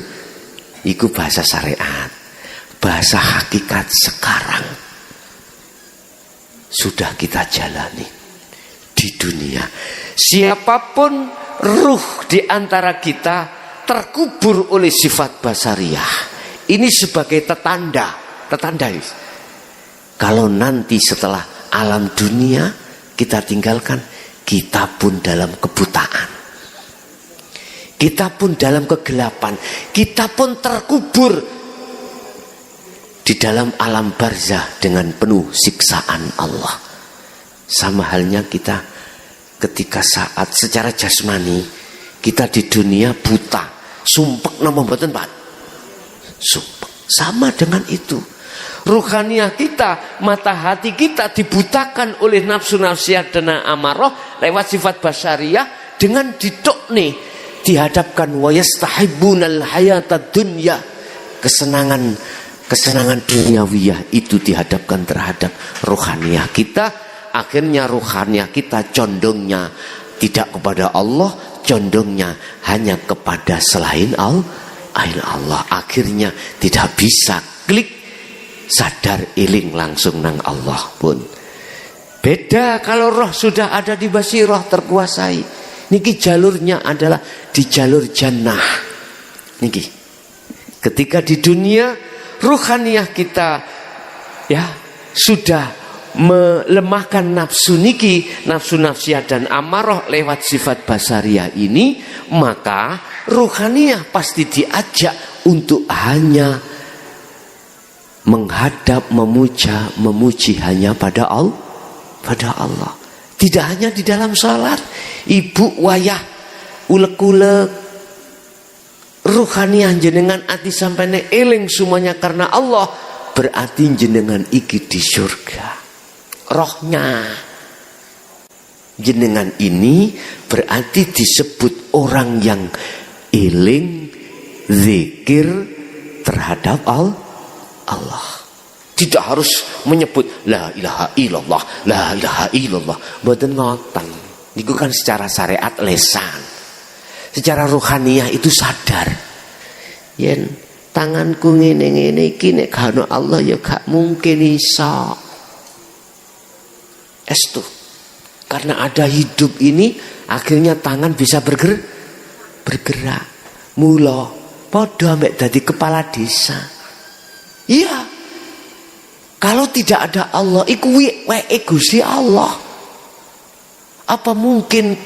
Itu bahasa syariat. Bahasa hakikat sekarang sudah kita jalani di dunia. Siapapun ruh di antara kita terkubur oleh sifat basariyah, ini sebagai tetanda kalau nanti setelah alam dunia kita tinggalkan, kita pun dalam kebutaan, kita pun dalam kegelapan, kita pun terkubur di dalam alam barzah dengan penuh siksaan Allah. Sama halnya kita ketika saat secara jasmani kita di dunia buta, sumpek nama mboten Pak, sumpek. Sama dengan itu. Ruhaniah kita, mata hati kita dibutakan oleh nafsu nafsiyat dan amarah lewat sifat basariyah dengan didokne dihadapkan wa yastahibbunal hayatad dunya, kesenangan duniawiyah itu dihadapkan terhadap ruhaniah kita. Akhirnya ruhaniah kita condongnya tidak kepada Allah, condongnya hanya kepada selain Allah. Akhirnya tidak bisa klik sadar iling langsung nang Allah pun. Beda kalau roh sudah ada di basirah terkuasai. Niki jalurnya adalah di jalur jannah. Niki. Ketika di dunia ruhaniah kita ya sudah melemahkan nafsu niki, nafsu nafsiyah dan amarah lewat sifat basariyah ini, maka ruhaniah pasti diajak untuk hanya menghadap, memuji hanya pada Allah. Tidak hanya di dalam salat. Ibu wayah ulek-ulek ruhaniah jenengan ati sampene eling semuanya karena Allah, berarti jenengan iki di surga. Rohnya jenengan ini berarti disebut orang yang eling zikir terhadap Allah. Tidak harus menyebut la ilaha illallah, la ilaha illallah. Mboten ngoten. Niku kan secara syariat lesan. Secara ruhaniah itu sadar. Yen tanganku ngene-ngene iki nek gak ono Allah ya gak mungkin iso. Estu. Karena ada hidup ini akhirnya tangan bisa bergerak. Mula padha ambek dadi kepala desa. Iya. Kalau tidak ada Allah, iku weke Gusti Allah. Apa mungkin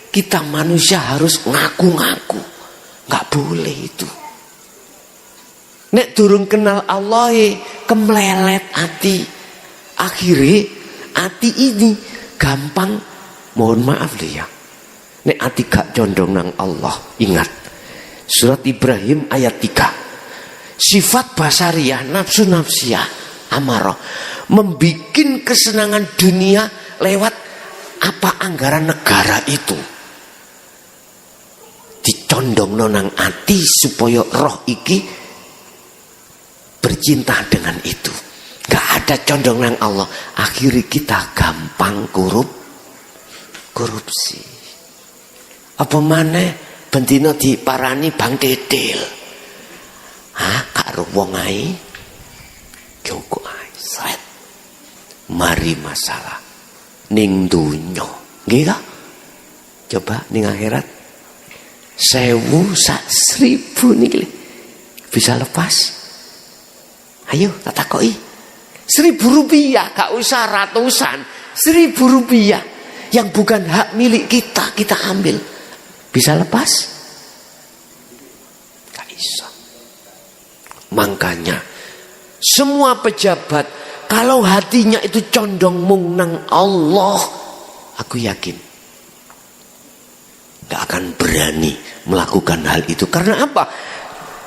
kita manusia harus ngaku-ngaku? Enggak boleh itu. Nek durung kenal Allah, kemlelet ati. Akhirnya ati ini gampang, mohon maaf ya. Nek ati gak condong nang Allah, ingat. Surat Ibrahim ayat 3. Sifat basariyah, nafsu nafsiyah, amarah membikin kesenangan dunia lewat apa anggaran negara itu dicondong nonang ati supaya roh iki bercinta dengan itu. Gak ada condong nang Allah, akhirnya kita gampang korupsi. Apa maneh bendina diparani Bang Dedel. Karo wong ae joko ae sret. Mari masalah ning donya. Nggih ta? Coba ning akhirat 1000 sak 1000 niki bisa lepas. Ayo tak takoki. Rp1.000, gak usah ratusan. Rp1.000 yang bukan hak milik kita, kita ambil. Bisa lepas? Gak bisa. Makanya semua pejabat kalau hatinya itu condong mung nang Allah, aku yakin gak akan berani melakukan hal itu. Karena apa?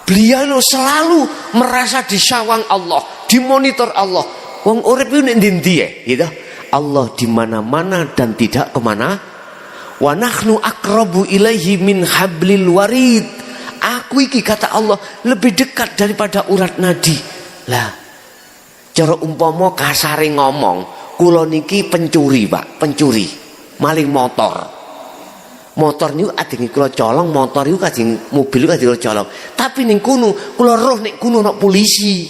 Beliau selalu merasa disawang Allah, dimonitor Allah. Wong urip itu nek ndi gitu. Allah di mana-mana dan tidak kemana. Wa nahnu aqrabu ilaihi min hablil warid. Aku iki kata Allah lebih dekat daripada urat nadi. Lah, cara umpama kasare ngomong, kula niki pencuri, Pak, pencuri, maling motor. Motor niku adenge kula colong, motor niku kadang mobil niku kadang kula colong. Tapi ning kono kula roh nek kono ana polisi.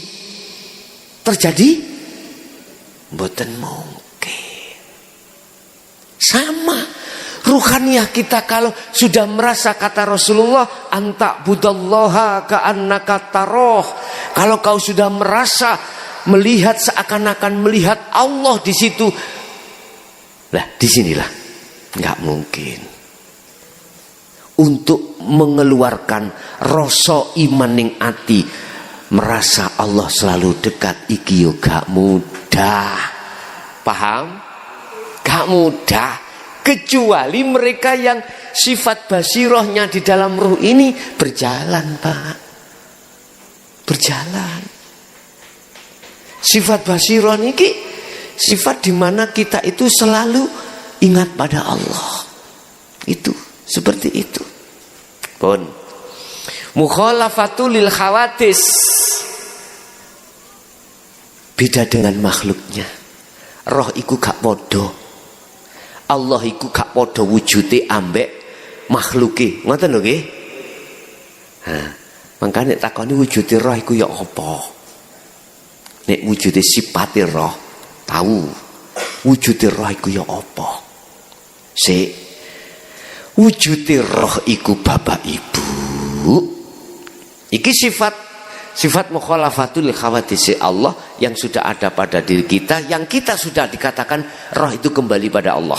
Terjadi mboten mungkin. Sama ruhaniyah kita kalau sudah merasa kata Rasulullah anta budallaha ka'annaka taroh. Kalau kau sudah merasa melihat seakan-akan melihat Allah di situ. Lah, disinilah nggak mungkin. Untuk mengeluarkan rasa iman ning ati, merasa Allah selalu dekat, iki yo gak mudah. Paham? Gak mudah. Kecuali mereka yang sifat basirohnya di dalam ruh ini berjalan, Pak. Berjalan. Sifat basiroh niki sifat di mana kita itu selalu ingat pada Allah. Itu seperti itu. Pun mukhalafatul lil khawatis. Beda dengan makhluknya. Roh iku gak podo. Allah iku gak podo wujude ambek makhluke. Ngoten lho nggih. Nah, mangkane takoni wujude roh iku ya apa? Nek wujude sifate roh, tahu. Wujude roh iku ya apa? Sik. Wujude roh iku bapak ibu. Iki sifat mukhalafatul khawatis Allah yang sudah ada pada diri kita, yang kita sudah dikatakan roh itu kembali pada Allah.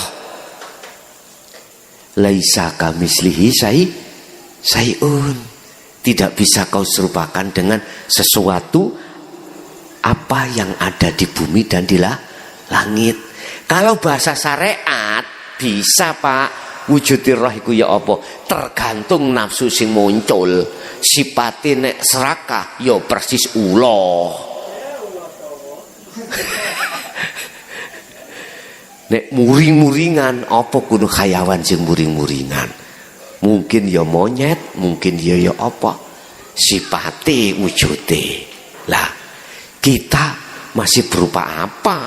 Laisa kamislihi sayun. Tidak bisa kau serupakan dengan sesuatu apa yang ada di bumi dan di langit. Kalau bahasa syariat bisa, Pak. Wujudi roh iku ya apa? Tergantung nafsu sing muncul. Sipate nek serakah ya persis ula. Nek muring-muringan apa kudu hayawan sing muring-muringan. Mungkin ya monyet, mungkin ya apa. Sipate wujude. Lah, kita masih berupa apa?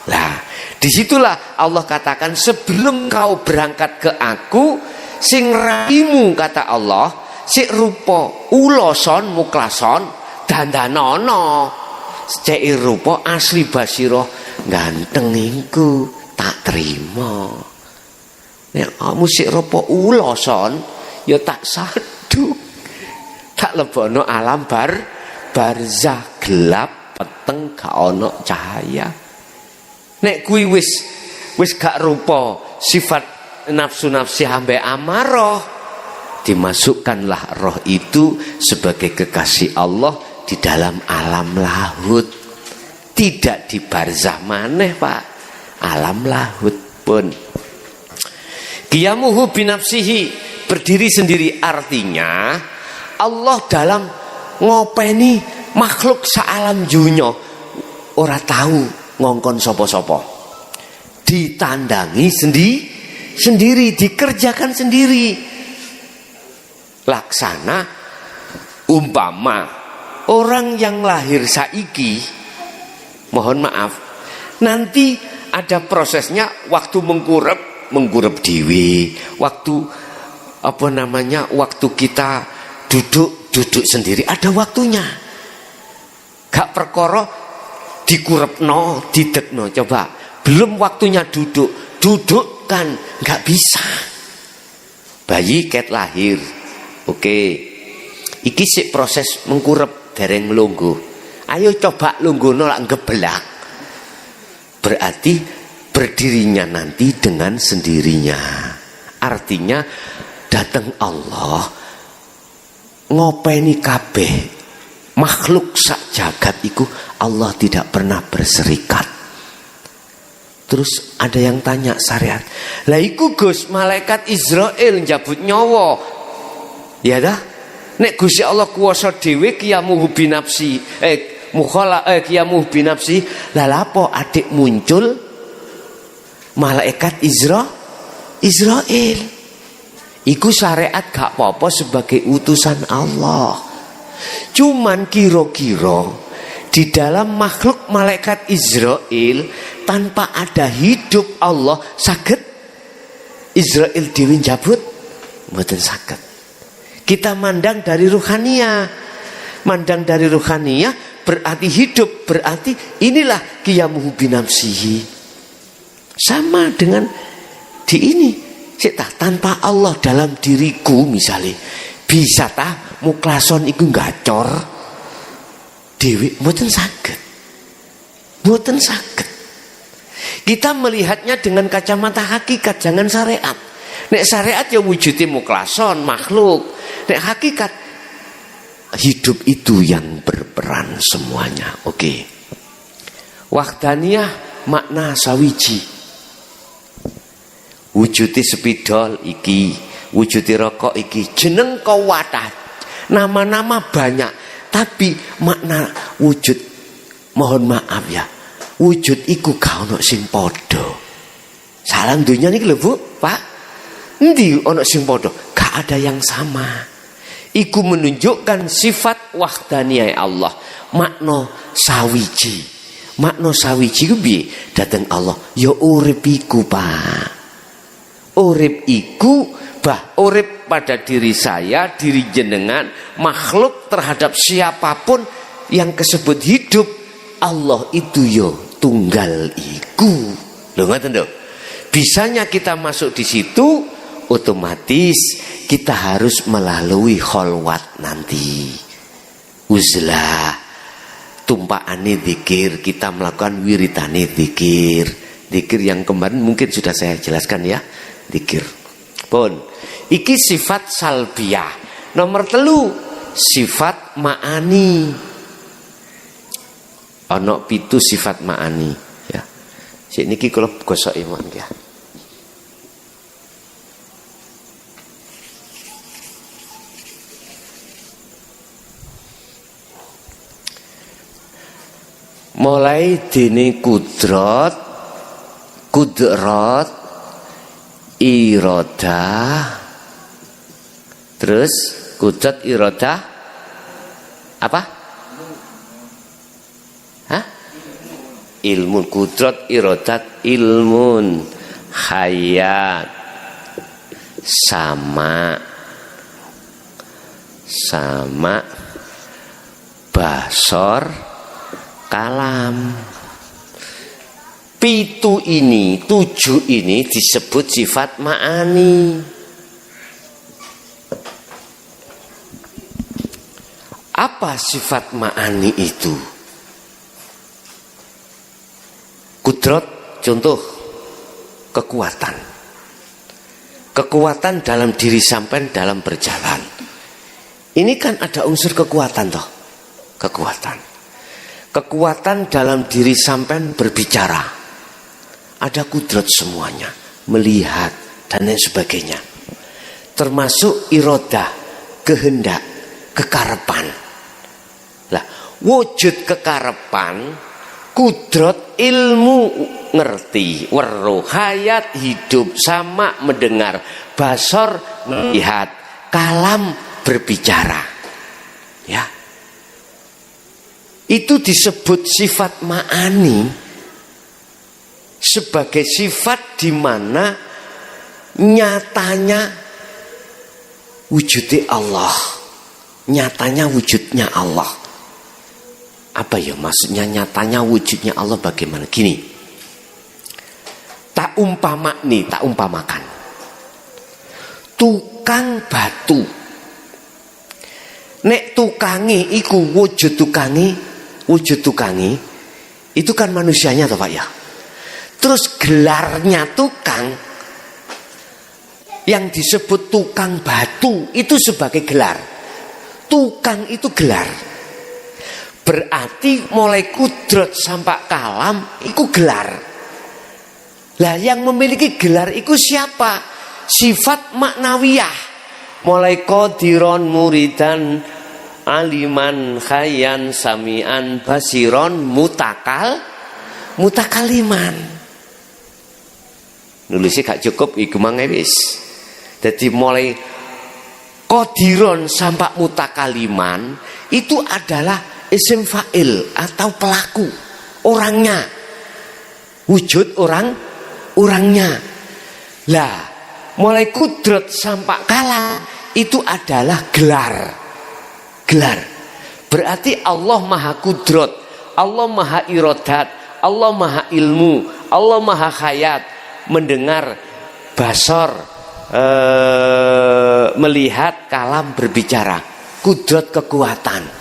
Lah, disitulah Allah katakan sebelum kau berangkat ke aku, sing raimu kata Allah, sik rupa uloson muklason dandanono, cek rupa asli basiroh ganteng iku tak terima. Nek kamu sik rupa uloson ya tak saduk, tak lebono alam barzah gelap peteng gak ono cahaya. Nek kuwi wis gak rupa sifat nafsu-nafsi ambek amarah, dimasukkanlah roh itu sebagai kekasih Allah di dalam alam lahut. Tidak di barzah maneh, Pak. Alam lahut pun. Qiyamuhu binafsihi, berdiri sendiri, artinya Allah dalam ngopeni makhluk saalam dunya ora tahu ngongkon sopo-sopo, ditandangi sendiri, dikerjakan sendiri. Laksana umpama orang yang lahir saiki, mohon maaf, nanti ada prosesnya, waktu mengkurep dewe, waktu waktu kita duduk sendiri, ada waktunya. Gak perkara dikurepno, didekno, coba belum waktunya duduk kan nggak bisa. Bayi ket lahir, oke, iki sik proses mengkurep dereng melungguh. Ayo coba lungguhno lak ngebelak, berarti berdirinya nanti dengan sendirinya. Artinya datang Allah ngopeni kabeh makhluk sak jagat iku, Allah tidak pernah berserikat. Terus ada yang tanya syariat, lah iku Gus, malaikat Israel njabut nyawa. Ya dah, nek Gusti Allah kuwasa dhewe qiyamuhu binafsi, qiyamuhu binafsi, lah lapo adik muncul malaikat Israel. Iku syariat gak apa-apa sebagai utusan Allah. Cuman kira-kira di dalam makhluk malaikat Israel tanpa ada hidup Allah saged Israel dhewe njabut? Mboten saged. Kita mandang dari ruhaniyah. Mandang dari ruhaniyah berarti hidup, berarti inilah qiyamuhu binafsihi. Sama dengan di ini. Tanpa Allah dalam diriku misalnya, bisa muklason iku gacor dewi, mboten saged. Mboten saged. Kita melihatnya dengan kacamata hakikat, jangan syariat. Nek syariat ya wujudnya muklason makhluk. Nek hakikat hidup itu yang berperan semuanya. Oke. Wahdaniyah makna sawiji. Wujudi spidol iki, wujudi rokok iki, jeneng kawadah, nama-nama banyak, tapi makna wujud, mohon maaf ya, wujud iku gak ono sing padha. Salam dunia niki lho Bu, Pak. Endi ono sing padha? Gak ada yang sama. Iku menunjukkan sifat wahdaniyah Allah, makna sawiji. Makna sawiji ku piye? Dateng Allah, ya urip iku, Pak. Urip iku urip pada diri saya, diri jenengan, makhluk terhadap siapapun yang kesebut hidup. Allah itu yo tunggal iku. Lho ngoten lho. Bisanya kita masuk di situ, otomatis kita harus melalui kholwat nanti. Uzlah, tumpaane zikir, kita melakukan wiridane zikir. Zikir yang kemarin mungkin sudah saya jelaskan ya. Zikir pun iki sifat salbiyah. Nomor 3 sifat ma'ani. Ono 7 sifat ma'ani ya. Sik niki kula gosok iman ya. Mulai dene kudrat, iradah, terus kudrat iradah apa? Hah? Ilmun, kudrat iradat ilmun, hayat, sama basor, kalam. 7 ini disebut sifat ma'ani. Apa sifat ma'ani itu? Kudrat, contoh kekuatan. Kekuatan dalam diri sampean dalam berjalan. Ini kan ada unsur kekuatan toh. Kekuatan dalam diri sampean berbicara. Ada kudrat semuanya, melihat dan lain sebagainya. Termasuk irodah, kehendak, kekarepan. Lah, wujud kekarepan, kudrat ilmu ngerti, weruh, hayat hidup, sama mendengar, basor melihat, kalam berbicara. Ya. Itu disebut sifat ma'ani. Sebagai sifat di mana nyatanya wujudnya Allah, nyatanya wujudnya Allah. Apa ya maksudnya nyatanya wujudnya Allah bagaimana? Gini, tak umpamakan tukang batu. Nek tukangi iku wujud tukangi itu kan manusianya toh Pak ya. Terus gelarnya tukang, yang disebut tukang batu itu sebagai gelar. Tukang itu gelar. Berarti mulai kudrat sampai kalam itu gelar. Lah yang memiliki gelar itu siapa? Sifat maknawiyah. Mulai qadiron, muridan, aliman, khayyan, samian, basiron, mutakaliman. Nulisnya gak cukup iku mangewis. Jadi mulai qadiron sampai mutakaliman itu adalah isim fa'il atau pelaku, orangnya, wujud orangnya. Lah mulai kudrat sampai kalam itu adalah gelar. Berarti Allah maha kudrat, Allah maha iradat, Allah maha ilmu, Allah maha khayat, mendengar, basar, melihat, kalam, berbicara. Kudrat kekuatan.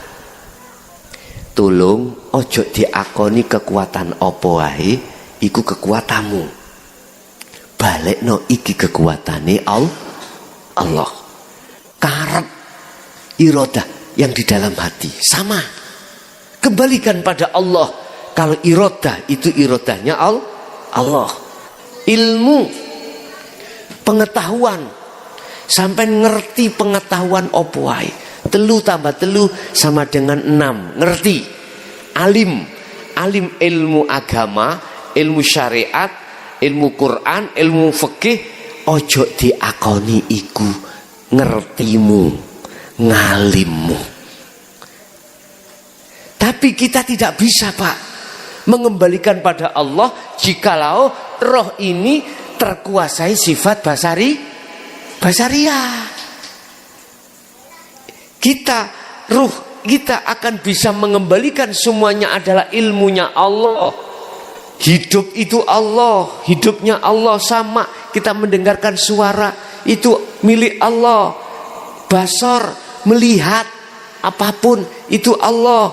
Tolong ojo diakoni kekuatan apa wae iku kekuatanmu. Balekno iki kekuatane Allah. Karep iradah yang di dalam hati sama. Kembalikan pada Allah. Kalau iradah itu iradahnya Allah. Ilmu, pengetahuan, sampai ngerti pengetahuan apa wae. 3 tambah 3 sama dengan 6. Ngerti. Alim ilmu agama, ilmu syariat, ilmu Quran, ilmu fikih. Ojo diakoni iku ngertimu, ngalimmu. Tapi kita tidak bisa, Pak, mengembalikan pada Allah jikalau roh ini terkuasai sifat basariah. Kita akan bisa mengembalikan semuanya adalah ilmunya Allah. Hidup itu Allah, hidupnya Allah sama. Kita mendengarkan suara itu milik Allah. Basar, melihat apapun itu Allah.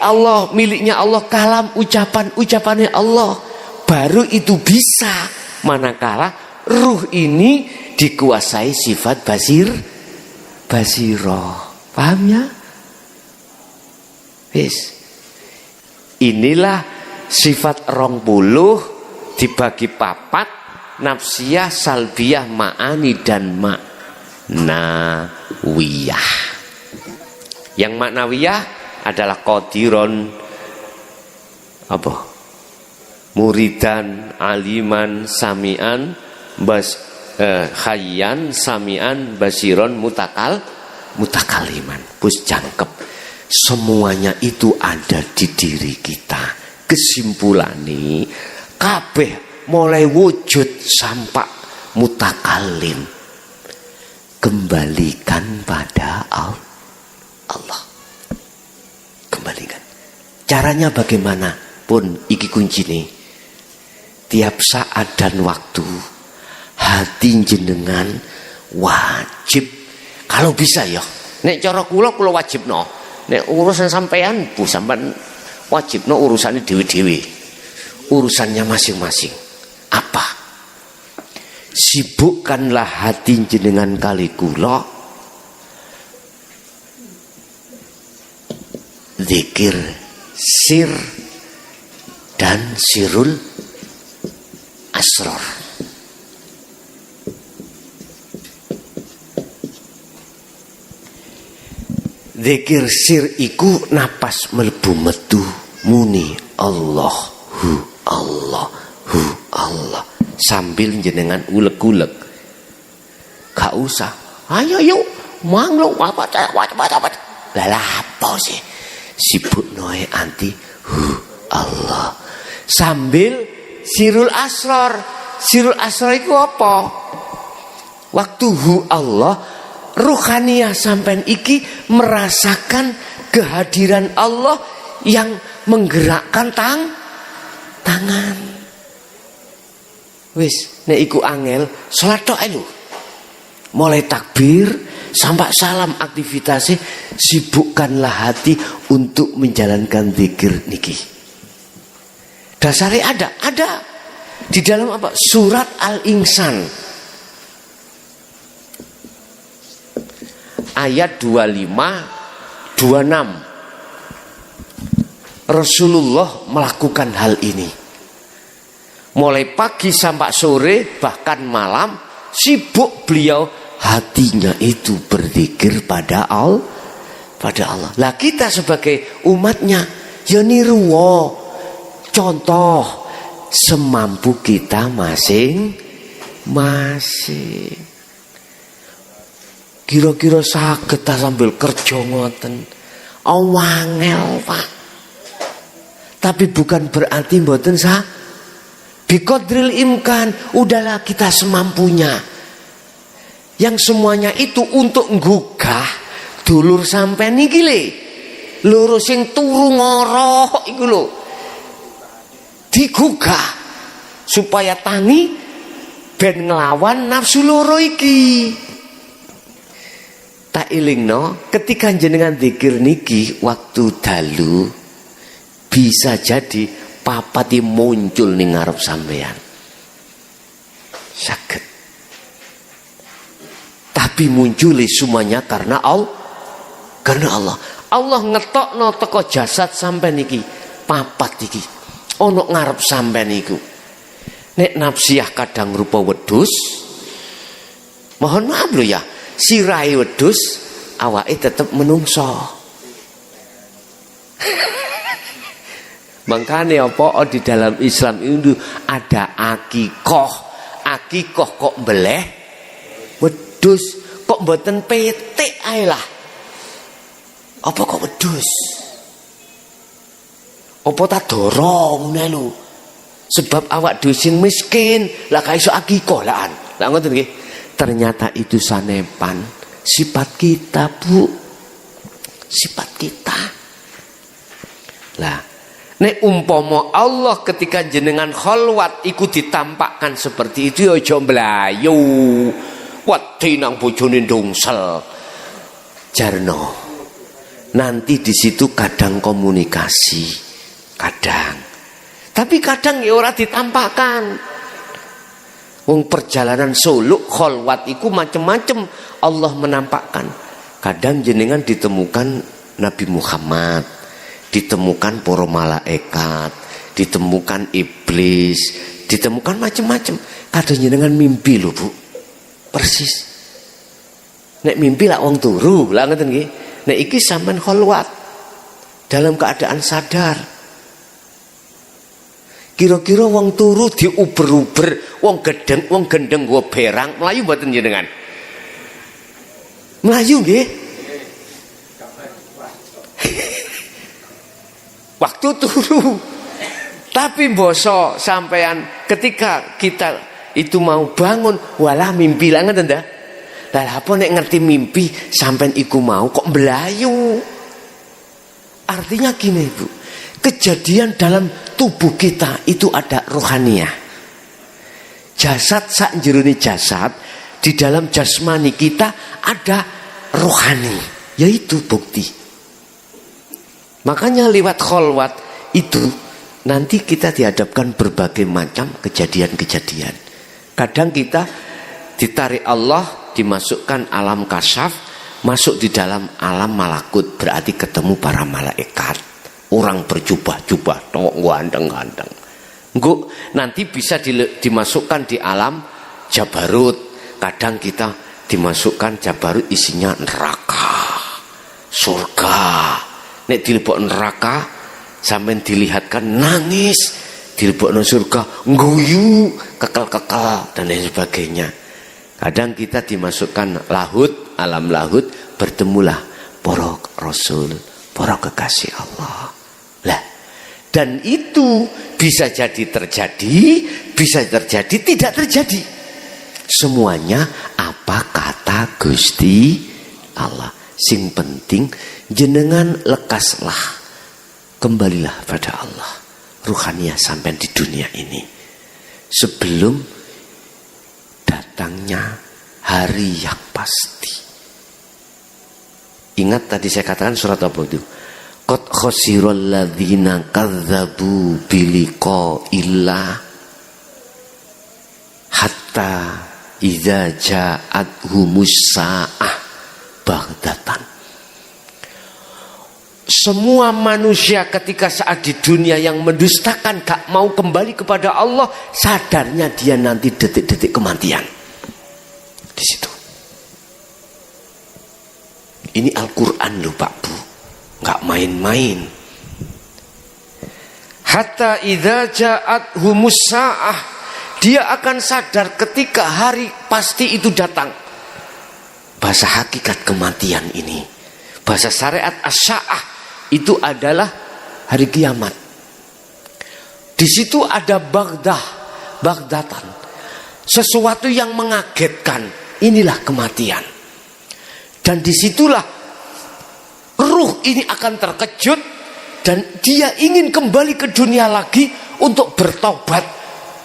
Allah, miliknya Allah. Kalam, ucapannya Allah. Baru itu bisa manakala ruh ini dikuasai sifat basirah. Paham ya? Inilah sifat 20 dibagi 4, nafsiyah, salbiyah, ma'ani dan ma'nawiyah. Yang ma'nawiyah adalah qadiron, muridan, aliman, samian, khayyan, samian, basiron, mutakaliman. Bus jangkep. Semuanya itu ada di diri kita. Kesimpulannya kabeh mulai wujud sampai mutakalim. Kembalikan pada Allah. Kembalikan. Caranya bagaimana pun iki kunci nih. Tiap saat dan waktu hati jenengan wajib, kalau bisa ya, nek cara kula wajibno, nek urusan sampean bu sampean wajibno urusannya dewi-dewi, urusannya masing-masing. Apa? Sibukkanlah hati jenengan kali kula zikir sir dan sirul asrar. Zikir sir iku napas mlebu metu muni Allahu Allah sambil jenengan ulek-ulek. Gak usah. Ayo yuk, manglo apa. Lah apa sih? Sibuk noe anti Allah. Sambil sirul asrar. Sirul asrar iku apa? Waktu Allah ruhaniyah sampean iki merasakan kehadiran Allah yang menggerakkan tangan. Wis, nek iku angel, salat tok ae lho. Mulai takbir sampai salam aktivitasnya, sibukkanlah hati untuk menjalankan zikir niki. Dasarnya ada di dalam apa? Surat Al-Insan ayat 25 26. Rasulullah melakukan hal ini. Mulai pagi sampai sore, bahkan malam, sibuk beliau, hatinya itu berzikir pada Allah. Lah kita sebagai umatnya ya niru, contoh semampu kita masing-masing. Kira-kira saged ta sambil kerja ngoten. Wangel, Pak. Tapi bukan berarti mboten biqadril imkan, udahlah kita semampunya. Yang semuanya itu untuk nggugah dulur sampean niki lho sing turu ngorok iku lho. Digugah supaya tangi ben nglawan nafsu loro iki. Tak ilingno ketika jenengan zikir niki waktu dalu bisa jadi papati muncul ning ngarep sampean. Saged. Tapi muncul semuanya karena Allah. Allah ngetokno teko jasad sampean iki papat iki. Ono ngarep sampean iku. Nek nafsiyah kadang rupa wedhus. Mohon maaf lho ya. Sirahe wedhus, awake tetep menungso. Makanya apa di dalam Islam itu ada akikoh. Akikoh kok beleh wedhus, kok mboten petik ae lah. Apa kok wedhus? Apa ta dorong ngene lho. Sebab awak dhewe sing miskin, lah gak iso akikoh lah. Lah ngoten nggih. Ternyata itu sanepan sifat kita, Bu. Sifat kita. Lah, nek umpama Allah ketika jenengan kholwat iku ditampakkan seperti itu ya aja mlayu. Wedi nang bojone ndungsel. Jarno. Nanti di situ kadang komunikasi, kadang. Tapi kadang ya ora ditampakkan. Wong perjalanan suluk kholwat iku macem-macem Allah menampakkan. Kadang jenengan ditemukan Nabi Muhammad, ditemukan para malaikat, ditemukan iblis, ditemukan macem-macem. Kadang jenengan mimpi lho, Bu. Persis. Nek mimpi lah wong turu, lah ngoten nggih. Nek iki sampean kholwat dalam keadaan sadar. Kira-kira wong turu diuber-uber, wong gendeng gua berang, melayu mboten jenengan? Melayu nggih. Waktu turu. Tapi boso sampean ketika kita itu mau bangun, walah mimpi lah ngoten ta? Lah apa nek ngerti mimpi sampean iku mau kok melayu? Artinya gini, Bu. Kejadian dalam tubuh kita itu ada rohaniah. Jasad sak jerone jasad, di dalam jasmani kita ada rohani, yaitu bukti. Makanya lewat kholwat itu nanti kita dihadapkan berbagai macam kejadian-kejadian. Kadang kita ditarik Allah, dimasukkan alam kasyaf, masuk di dalam alam malakut, berarti ketemu para malaikat. Orang berjubah-jubah, ganteng-ganteng. Engko nanti bisa dimasukkan di alam Jabarut. Kadang kita dimasukkan Jabarut isinya neraka, surga. Nek dilebok neraka, sampean dilihatkan nangis. Dilebokno surga, ngguyu, kekel-kekel dan lain sebagainya. Kadang kita dimasukkan lahut, alam lahut, bertemulah para rasul, para kekasih Allah. Lah, dan itu bisa jadi terjadi, bisa terjadi tidak terjadi. Semuanya apa kata Gusti Allah. Sing penting jenengan lekaslah, kembalilah pada Allah. Ruhaniah sampai di dunia ini sebelum datangnya hari yang pasti. Ingat tadi saya katakan surat apa itu? qad khasiral ladzina kadzdzabu biliqa'illah hatta idza ja'athumus sa'ah baghtatan. Semua manusia ketika saat di dunia yang mendustakan, gak mau kembali kepada Allah, sadarnya dia nanti detik-detik kematian. Di situ. Ini Al-Quran loh Pak Bu, gak main-main. Hatta idza ja'athumus sa'ah, dia akan sadar ketika hari pasti itu datang. Bahasa hakikat kematian ini, bahasa syariat as-sa'ah, itu adalah hari kiamat. Di situ ada baghdatan, sesuatu yang mengagetkan. Inilah kematian. Dan disitulah ruh ini akan terkejut dan dia ingin kembali ke dunia lagi untuk bertobat,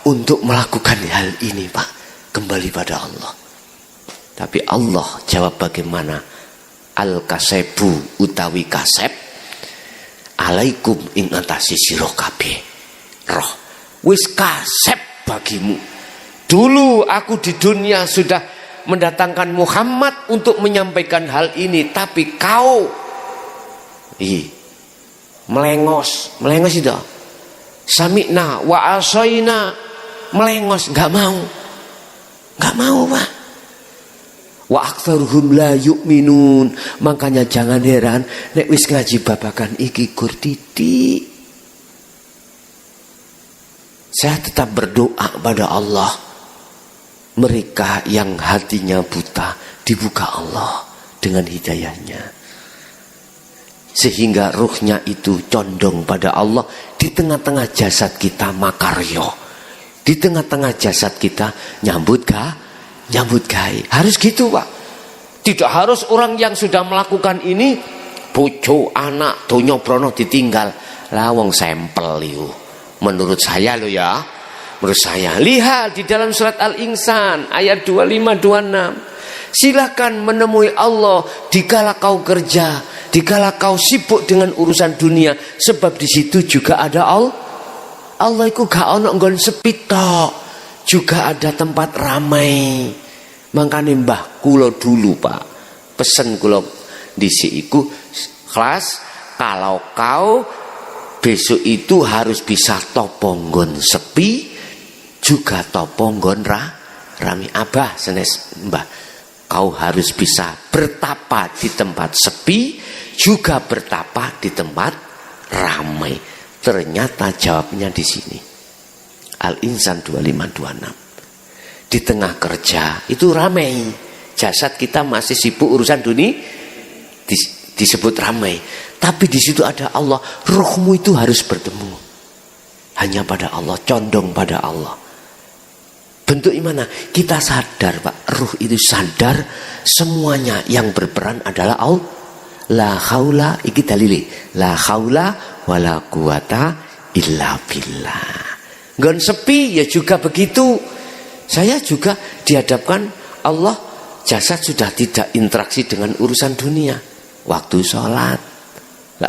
untuk melakukan hal ini Pak, kembali pada Allah. Tapi Allah jawab bagaimana? Al-kasebu utawi kaseb alaikum ing atasi sira kabeh roh wis kasep bagimu. Dulu aku di dunia sudah mendatangkan Muhammad untuk menyampaikan hal ini, tapi kau melengos itu sami'na wa asaina, melengos, nggak mau Pak. Wa aktsaruhum la yu'minun. Makanya jangan heran nek wis ngaji babakan iki gur titik. Saya tetap berdoa pada Allah, mereka yang hatinya buta dibuka Allah dengan hidayahnya, sehingga ruhnya itu condong pada Allah. Di tengah-tengah jasad kita makaryo, di tengah-tengah jasad kita nyambut gawe. Harus gitu Pak. Tidak harus orang yang sudah melakukan ini bojo anak donya brono ditinggal. Lah wong sampel itu. Menurut saya lo ya. Menurut saya. Lihat di dalam surat Al-Insan ayat 25-26. Silakan menemui Allah dikala kau kerja, dikala kau sibuk dengan urusan dunia, sebab di situ juga ada Allah. Allah itu gak ono nggon sepi tok, juga ada tempat ramai. Makanya mbah kula dulu Pak, pesen kula dhisik iku kelas, kalau kau besok itu harus bisa toponggon sepi, juga toponggon rame. Abah senes mbah, kau harus bisa bertapa di tempat sepi, juga bertapa di tempat ramai. Ternyata jawabnya di sini. Al-Insan 25-26. Di tengah kerja itu ramai, jasad kita masih sibuk urusan dunia, disebut ramai. Tapi di situ ada Allah. Ruhmu itu harus bertemu hanya pada Allah, condong pada Allah. Bentuk mana? Kita sadar Pak, ruh itu sadar semuanya yang berperan adalah Allah. La haula, iki dalile. La haula wala quwata illa billah. Nggon sepi ya juga begitu. Saya juga dihadapkan Allah, jasad sudah tidak interaksi dengan urusan dunia. Waktu sholat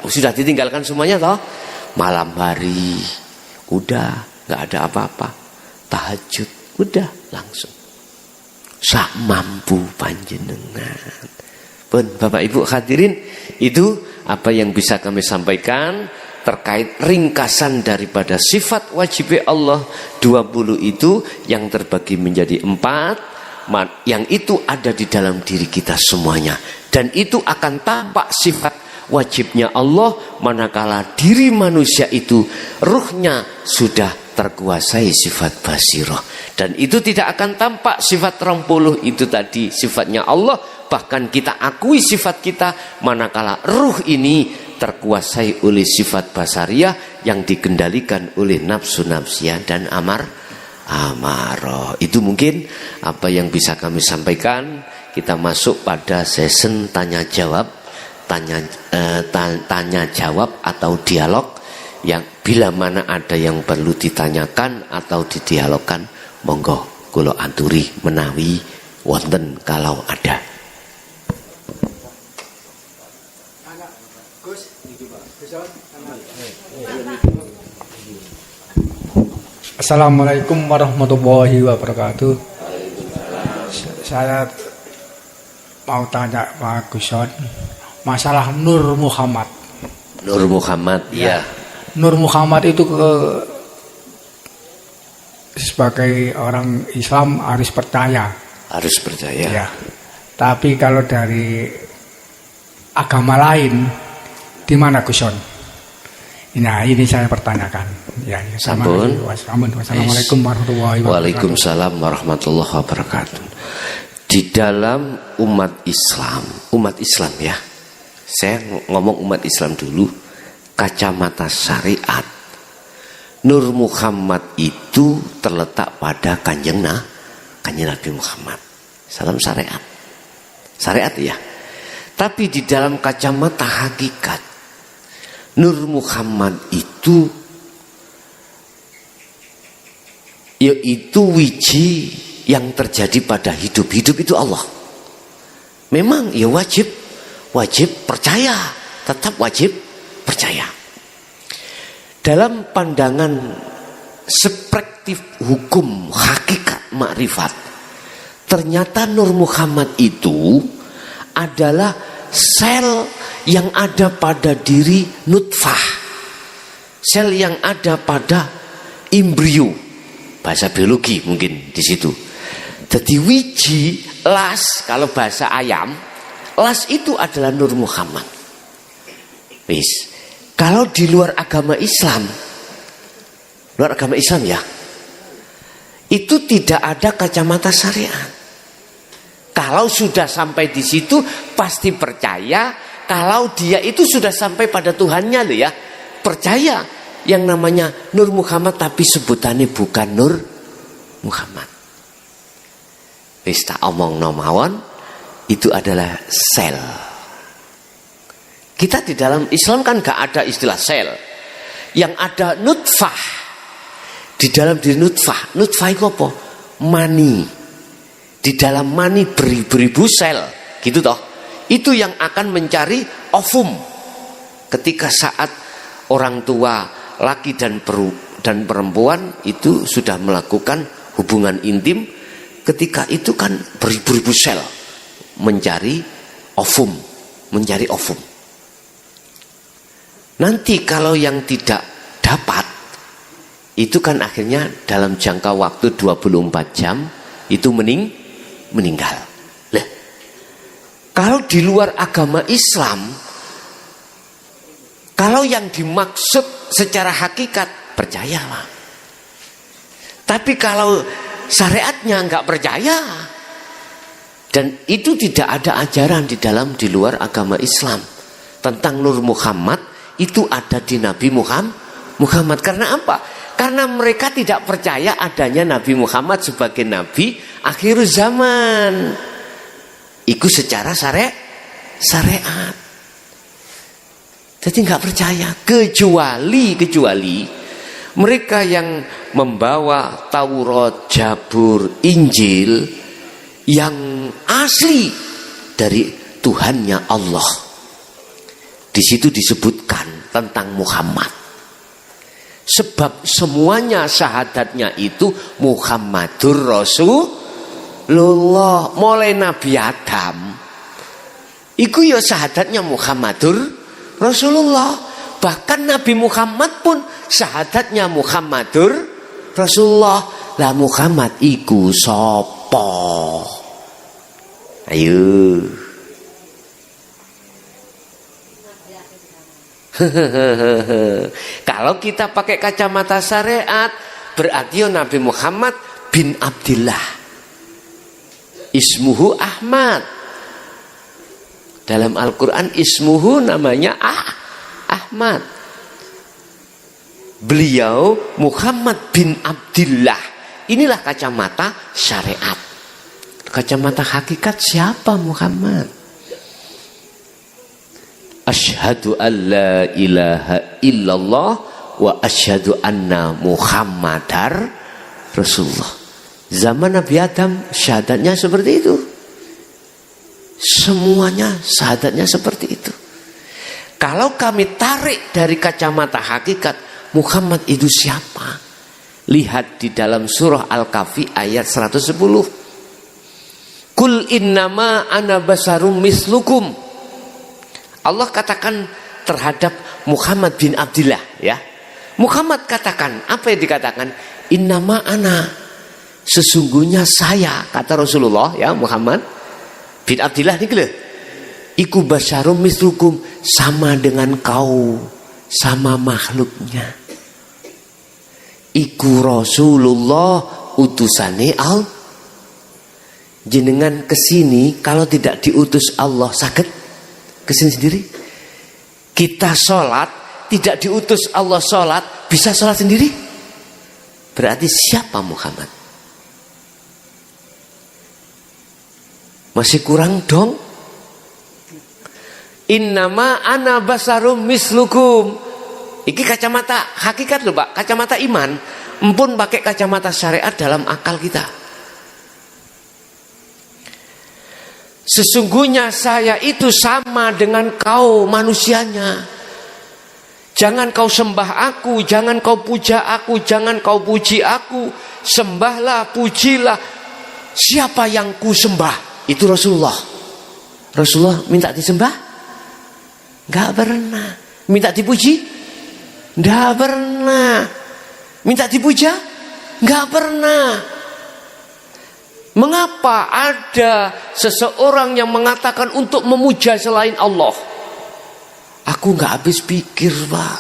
sudah ditinggalkan semuanya toh. Malam hari udah gak ada apa-apa. Tahajud udah langsung. Sak mampu panjenengan. Pun Bapak Ibu hadirin, itu apa yang bisa kami sampaikan terkait ringkasan daripada sifat wajib Allah 20 itu yang terbagi menjadi 4, yang itu ada di dalam diri kita semuanya, dan itu akan tampak sifat wajibnya Allah manakala diri manusia itu ruhnya sudah terkuasai sifat basirah, dan itu tidak akan tampak sifat 20 itu tadi sifatnya Allah. Bahkan kita akui sifat kita manakala ruh ini terkuasai oleh sifat basariah yang dikendalikan oleh nafsu-nafsiyah dan amarah. Itu mungkin apa yang bisa kami sampaikan. Kita masuk pada sesi tanya jawab atau dialog, yang bila mana ada yang perlu ditanyakan atau didialogkan, monggo kula aturi menawi wonten kalau ada. Gus, Assalamualaikum warahmatullahi wabarakatuh. Saya mau tanya Pak Guson masalah Nur Muhammad. Nur Muhammad, ya. Nur Muhammad itu sebagai orang Islam harus percaya. Harus percaya. Ya. Tapi kalau dari agama lain, di mana Guson? Nah, ini saya pertanyakan. Ya, Sampun. Wassalamualaikum warahmatullahi wabarakatuh. Waalaikumsalam warahmatullahi wabarakatuh. Di dalam umat Islam ya. Saya ngomong umat Islam dulu, kacamata syariat. Nur Muhammad itu terletak pada kanjeng Nabi Muhammad. Salam syariat. Syariat ya. Tapi di dalam kacamata hakikat, Nur Muhammad itu yaitu wiji yang terjadi pada hidup itu Allah. Memang ya wajib percaya, tetap wajib percaya. Dalam pandangan perspektif hukum hakikat makrifat, ternyata Nur Muhammad itu adalah sel yang ada pada diri nutfah, sel yang ada pada embrio, bahasa biologi mungkin di situ. Jadi wiji, las, kalau bahasa ayam, las itu adalah Nur Muhammad. Wis. Kalau di luar agama Islam ya, itu tidak ada kacamata syariat. Kalau sudah sampai di situ pasti percaya. Kalau dia itu sudah sampai pada Tuhannya loh ya, percaya yang namanya Nur Muhammad, tapi sebutannya bukan Nur Muhammad. Wis tak omong mawon, itu adalah sel. Kita di dalam Islam kan gak ada istilah sel. Yang ada nutfah. Di dalam diri nutfah itu apa? Mani. Di dalam mani beribu-ribu sel, gitu toh. Itu yang akan mencari ovum. Ketika saat orang tua laki dan perempuan itu sudah melakukan hubungan intim, ketika itu kan beribu-ribu sel mencari ovum. Nanti kalau yang tidak dapat, itu kan akhirnya dalam jangka waktu 24 jam itu meninggal. Lah, kalau di luar agama Islam, kalau yang dimaksud secara hakikat, percayalah. Tapi kalau syariatnya enggak percaya, dan itu tidak ada ajaran di luar agama Islam tentang Nur Muhammad, itu ada di Nabi Muhammad. Karena apa? Karena mereka tidak percaya adanya Nabi Muhammad sebagai Nabi akhir zaman. Itu secara syariat. Jadi nggak percaya. Kecuali mereka yang membawa Taurat, Zabur, Injil yang asli dari Tuhannya Allah. Di situ disebutkan tentang Muhammad. Sebab semuanya syahadatnya itu Muhammadur Rasulullah. Mulai Nabi Adam, itu ya syahadatnya Muhammadur Rasulullah. Bahkan Nabi Muhammad pun syahadatnya Muhammadur Rasulullah. Lah Muhammad iku sapa? Ayo. Kalau kita pakai kacamata syariat, berarti Nabi Muhammad bin Abdillah, ismuhu Ahmad. Dalam Al-Quran ismuhu namanya Ahmad. Beliau Muhammad bin Abdillah. Inilah kacamata syariat. Kacamata hakikat siapa Muhammad? Asyhadu an la ilaha illallah wa asyhadu anna Muhammadar Rasulullah. Zaman Nabi Adam syahadatnya seperti itu. Semuanya syahadatnya seperti itu. Kalau kami tarik dari kacamata hakikat, Muhammad itu siapa? Lihat di dalam surah Al-Kahfi ayat 110. Kul innama ana basarum mislukum. Allah katakan terhadap Muhammad bin Abdillah, ya. Muhammad katakan, apa yang dikatakan? Innama ana, sesungguhnya saya, kata Rasulullah, ya, Muhammad bin Abdillah ini lho. Iku basyarum mislukum, sama dengan kau, sama makhluknya. Iku Rasulullah utusane Allah. Jenengan kesini kalau tidak diutus Allah sakit kesini sendiri. Kita sholat tidak diutus Allah sholat, bisa sholat sendiri. Berarti siapa Muhammad? Masih kurang dong. Innama ana basarum mislukum. Iki kacamata hakikat loh Pak, kacamata iman. Empun pakai kacamata syariat dalam akal kita. Sesungguhnya saya itu sama dengan kau manusianya. Jangan kau sembah aku, jangan kau puja aku, jangan kau puji aku. Sembahlah, pujilah siapa yang ku sembah. Itu Rasulullah. Rasulullah minta disembah? Enggak pernah. Minta dipuji? Enggak pernah. Minta dipuja? Enggak pernah. Mengapa ada seseorang yang mengatakan untuk memuja selain Allah? Aku enggak habis pikir, Pak.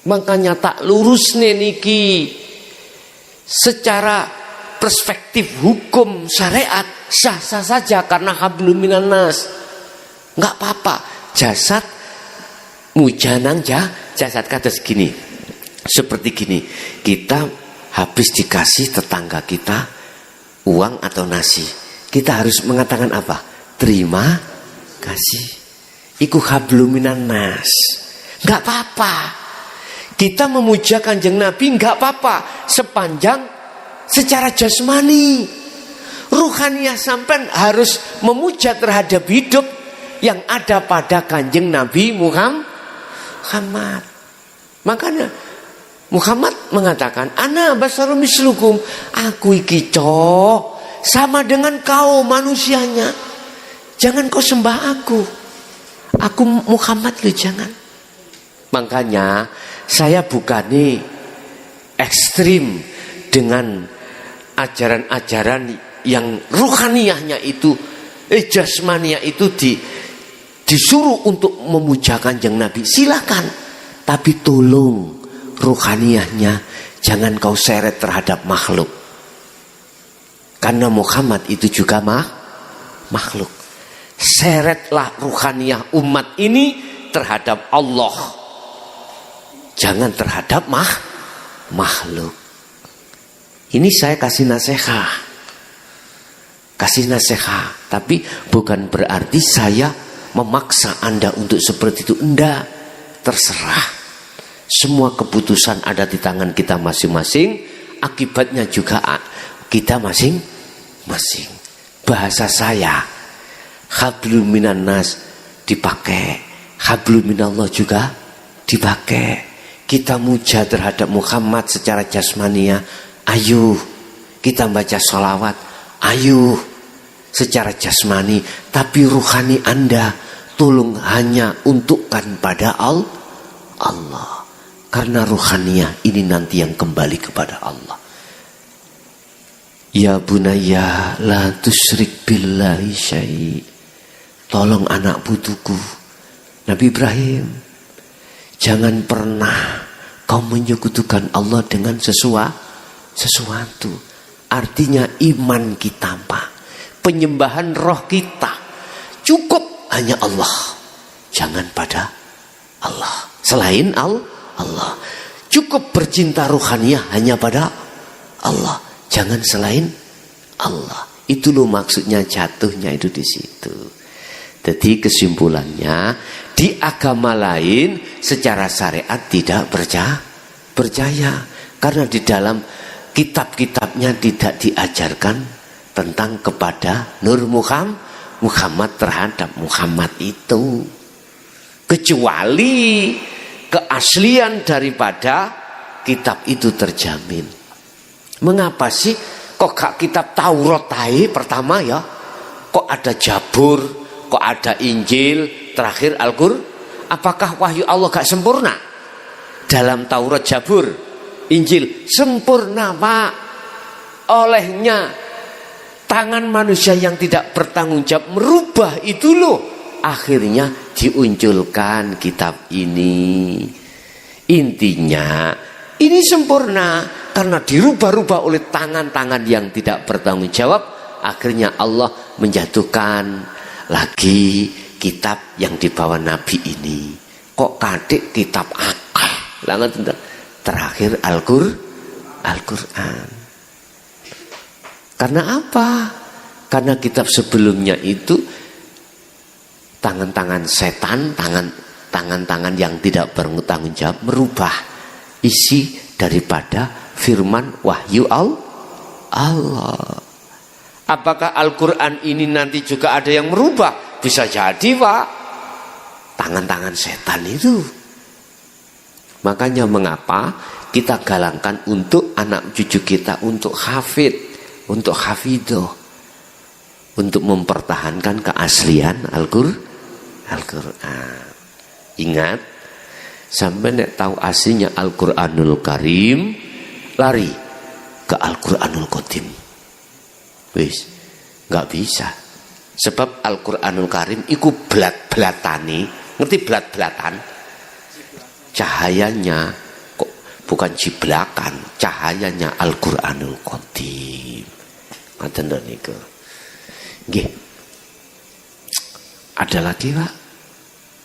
Makanya tak lurus nih niki. Secara perspektif hukum syariat sah-sah saja karena hablum minan nas. Enggak apa-apa. Jasad mujanang jasad kata segini. Seperti gini. Kita habis dikasih tetangga kita uang atau nasi, kita harus mengatakan apa? Terima kasih. Iku hablum minan nas. Enggak apa-apa. Kita memuja Kanjeng Nabi enggak apa-apa sepanjang secara jasmani. Ruhaniyah sampean harus memuja terhadap hidup yang ada pada Kanjeng Nabi Muhammad. Makanya Muhammad mengatakan, ana basarum mislukum, aku iki sama dengan kau manusianya. Jangan kau sembah aku. Aku Muhammad loh, jangan. Makanya saya bukannya ekstrim dengan ajaran-ajaran yang ruhaniyahnya itu, jasmaniah itu disuruh untuk memuja Kanjeng Nabi. Silakan, tapi tolong ruhaniyahnya jangan kau seret terhadap makhluk. Karena Muhammad itu juga makhluk. Seretlah ruhaniyah umat ini terhadap Allah. Jangan terhadap makhluk. Ini saya kasih nasihat. Kasih nasihat. Tapi bukan berarti saya memaksa Anda untuk seperti itu. Enggak. Terserah. Semua keputusan ada di tangan kita masing-masing. Akibatnya juga kita masing-masing. Bahasa saya, hablum minan nas dipakai, hablum minallah juga dipakai. Kita muja terhadap Muhammad secara jasmania, ayo. Kita baca sholawat, ayo. Secara jasmani, tapi ruhani Anda tolong hanya untukkan pada Allah. Karena ruhaniyah ini nanti yang kembali kepada Allah. Ya bunayya la tusyrik billahi syai'. Tolong anak putuku Nabi Ibrahim, jangan pernah kau menyekutukan Allah dengan sesuatu. Artinya iman kita, Pak, penyembahan roh kita cukup hanya Allah. Jangan pada Allah. Selain Allah. Cukup bercinta ruhaniyah hanya pada Allah. Jangan selain Allah. Itu loh maksudnya jatuhnya itu di situ. Jadi kesimpulannya, di agama lain secara syariat tidak percaya. Karena di dalam kitab-kitabnya tidak diajarkan tentang kepada Nur Muhammad terhadap Muhammad itu. kecuali keaslian daripada kitab itu terjamin. Mengapa sih kok gak kitab Taurat ae pertama ya? Kok ada Zabur, kok ada Injil, terakhir Al-Qur'an? Apakah wahyu Allah gak sempurna? Dalam Taurat, Zabur, Injil sempurna, Pak. Olehnya tangan manusia yang tidak bertanggung jawab merubah itu loh. Akhirnya diunculkan kitab ini. Intinya ini sempurna karena dirubah-rubah oleh tangan-tangan yang tidak bertanggung jawab. Akhirnya Allah menjatuhkan lagi kitab yang dibawa Nabi ini. Kok kadek kitab akal? Terakhir Al-Qur'an. Karena apa? Karena kitab sebelumnya itu tangan-tangan setan, tangan-tangan yang tidak bertanggung jawab merubah isi daripada firman wahyu Allah. Apakah Al-Qur'an ini nanti juga ada yang merubah? Bisa jadi, Pak. Tangan-tangan setan itu. Makanya mengapa kita galangkan untuk anak cucu kita untuk hafid, untuk hafidoh, untuk mempertahankan keaslian Al-Qur'an. Ingat, sampai nek tahu aslinya Al-Qur'anul Karim, lari ke Al-Qur'anul Qadim. Wis, nggak bisa. Sebab Al-Qur'anul Karim iku blat-blatani, ngerti blat-blatan? Cahayanya kok bukan ciblakan, cahayanya Al-Qur'anul Qadim. Ngoten lho niku. Nggih. Ada lagi, Pak.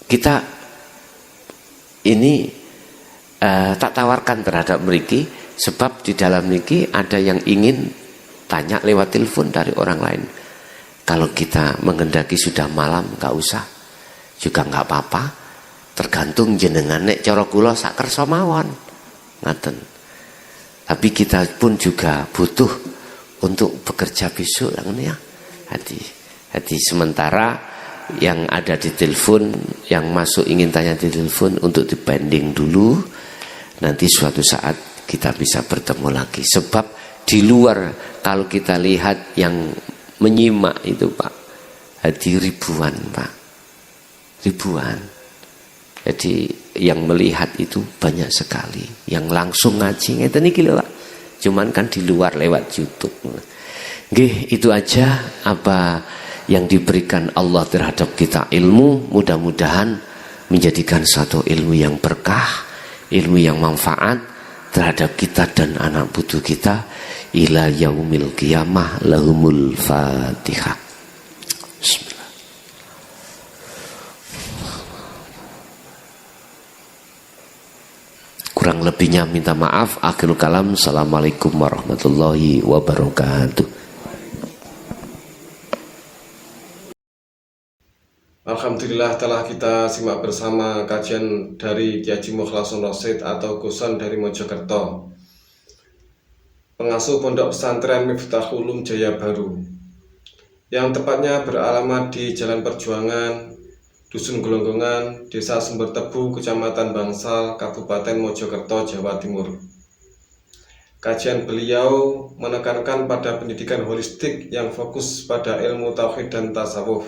Kita ini tak tawarkan terhadap mriki sebab di dalam mriki ada yang ingin tanya lewat telepon dari orang lain. Kalau kita menghendaki sudah malam enggak usah, juga enggak apa-apa. Tergantung jenengan nek cara kula sak kersa mawon. Ngaten. Tapi kita pun juga butuh untuk bekerja besok ya. Hati sementara yang ada di telepon, yang masuk ingin tanya di telepon untuk dipending dulu. Nanti suatu saat kita bisa bertemu lagi. Sebab di luar kalau kita lihat yang menyimak itu, Pak, hadi ribuan, Pak. Ribuan. Jadi yang melihat itu banyak sekali. Yang langsung ngaji ngeten iki lho, Pak. Cuman kan di luar lewat YouTube. Nggih, itu aja apa yang diberikan Allah terhadap kita ilmu, mudah-mudahan menjadikan satu ilmu yang berkah, ilmu yang manfaat terhadap kita dan anak putu kita ila yaumil qiyamah. Lahumul Fatihah. Bismillah. Kurang lebihnya minta maaf. Akhirul kalam. Assalamualaikum warahmatullahi wabarakatuh. Alhamdulillah telah kita simak bersama kajian dari Kiai Haji Mukhlason Rosyid atau Guson dari Mojokerto, pengasuh Pondok Pesantren Miftahul Ulum Jaya Baru, yang tepatnya beralamat di Jalan Perjuangan, Dusun Gelonggongan, Desa Sumber Tebu, Kecamatan Bangsal, Kabupaten Mojokerto, Jawa Timur. Kajian beliau menekankan pada pendidikan holistik yang fokus pada ilmu tauhid dan tasawuf.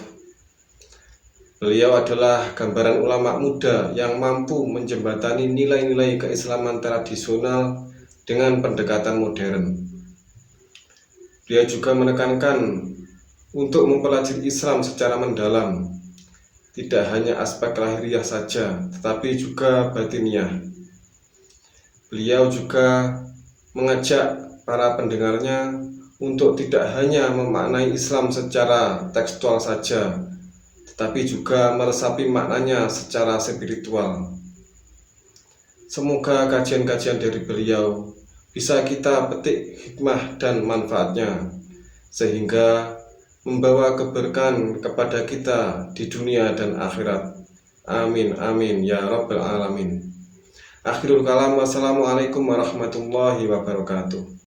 Beliau adalah gambaran ulama muda yang mampu menjembatani nilai-nilai keislaman tradisional dengan pendekatan modern. Beliau juga menekankan untuk mempelajari Islam secara mendalam, tidak hanya aspek lahiriah saja, tetapi juga batiniah. Beliau juga mengajak para pendengarnya untuk tidak hanya memaknai Islam secara tekstual saja, tetapi juga meresapi maknanya secara spiritual. Semoga kajian-kajian dari beliau bisa kita petik hikmah dan manfaatnya, sehingga membawa keberkahan kepada kita di dunia dan akhirat. Amin, amin, ya rabbal alamin. Akhirul kalam, wassalamualaikum warahmatullahi wabarakatuh.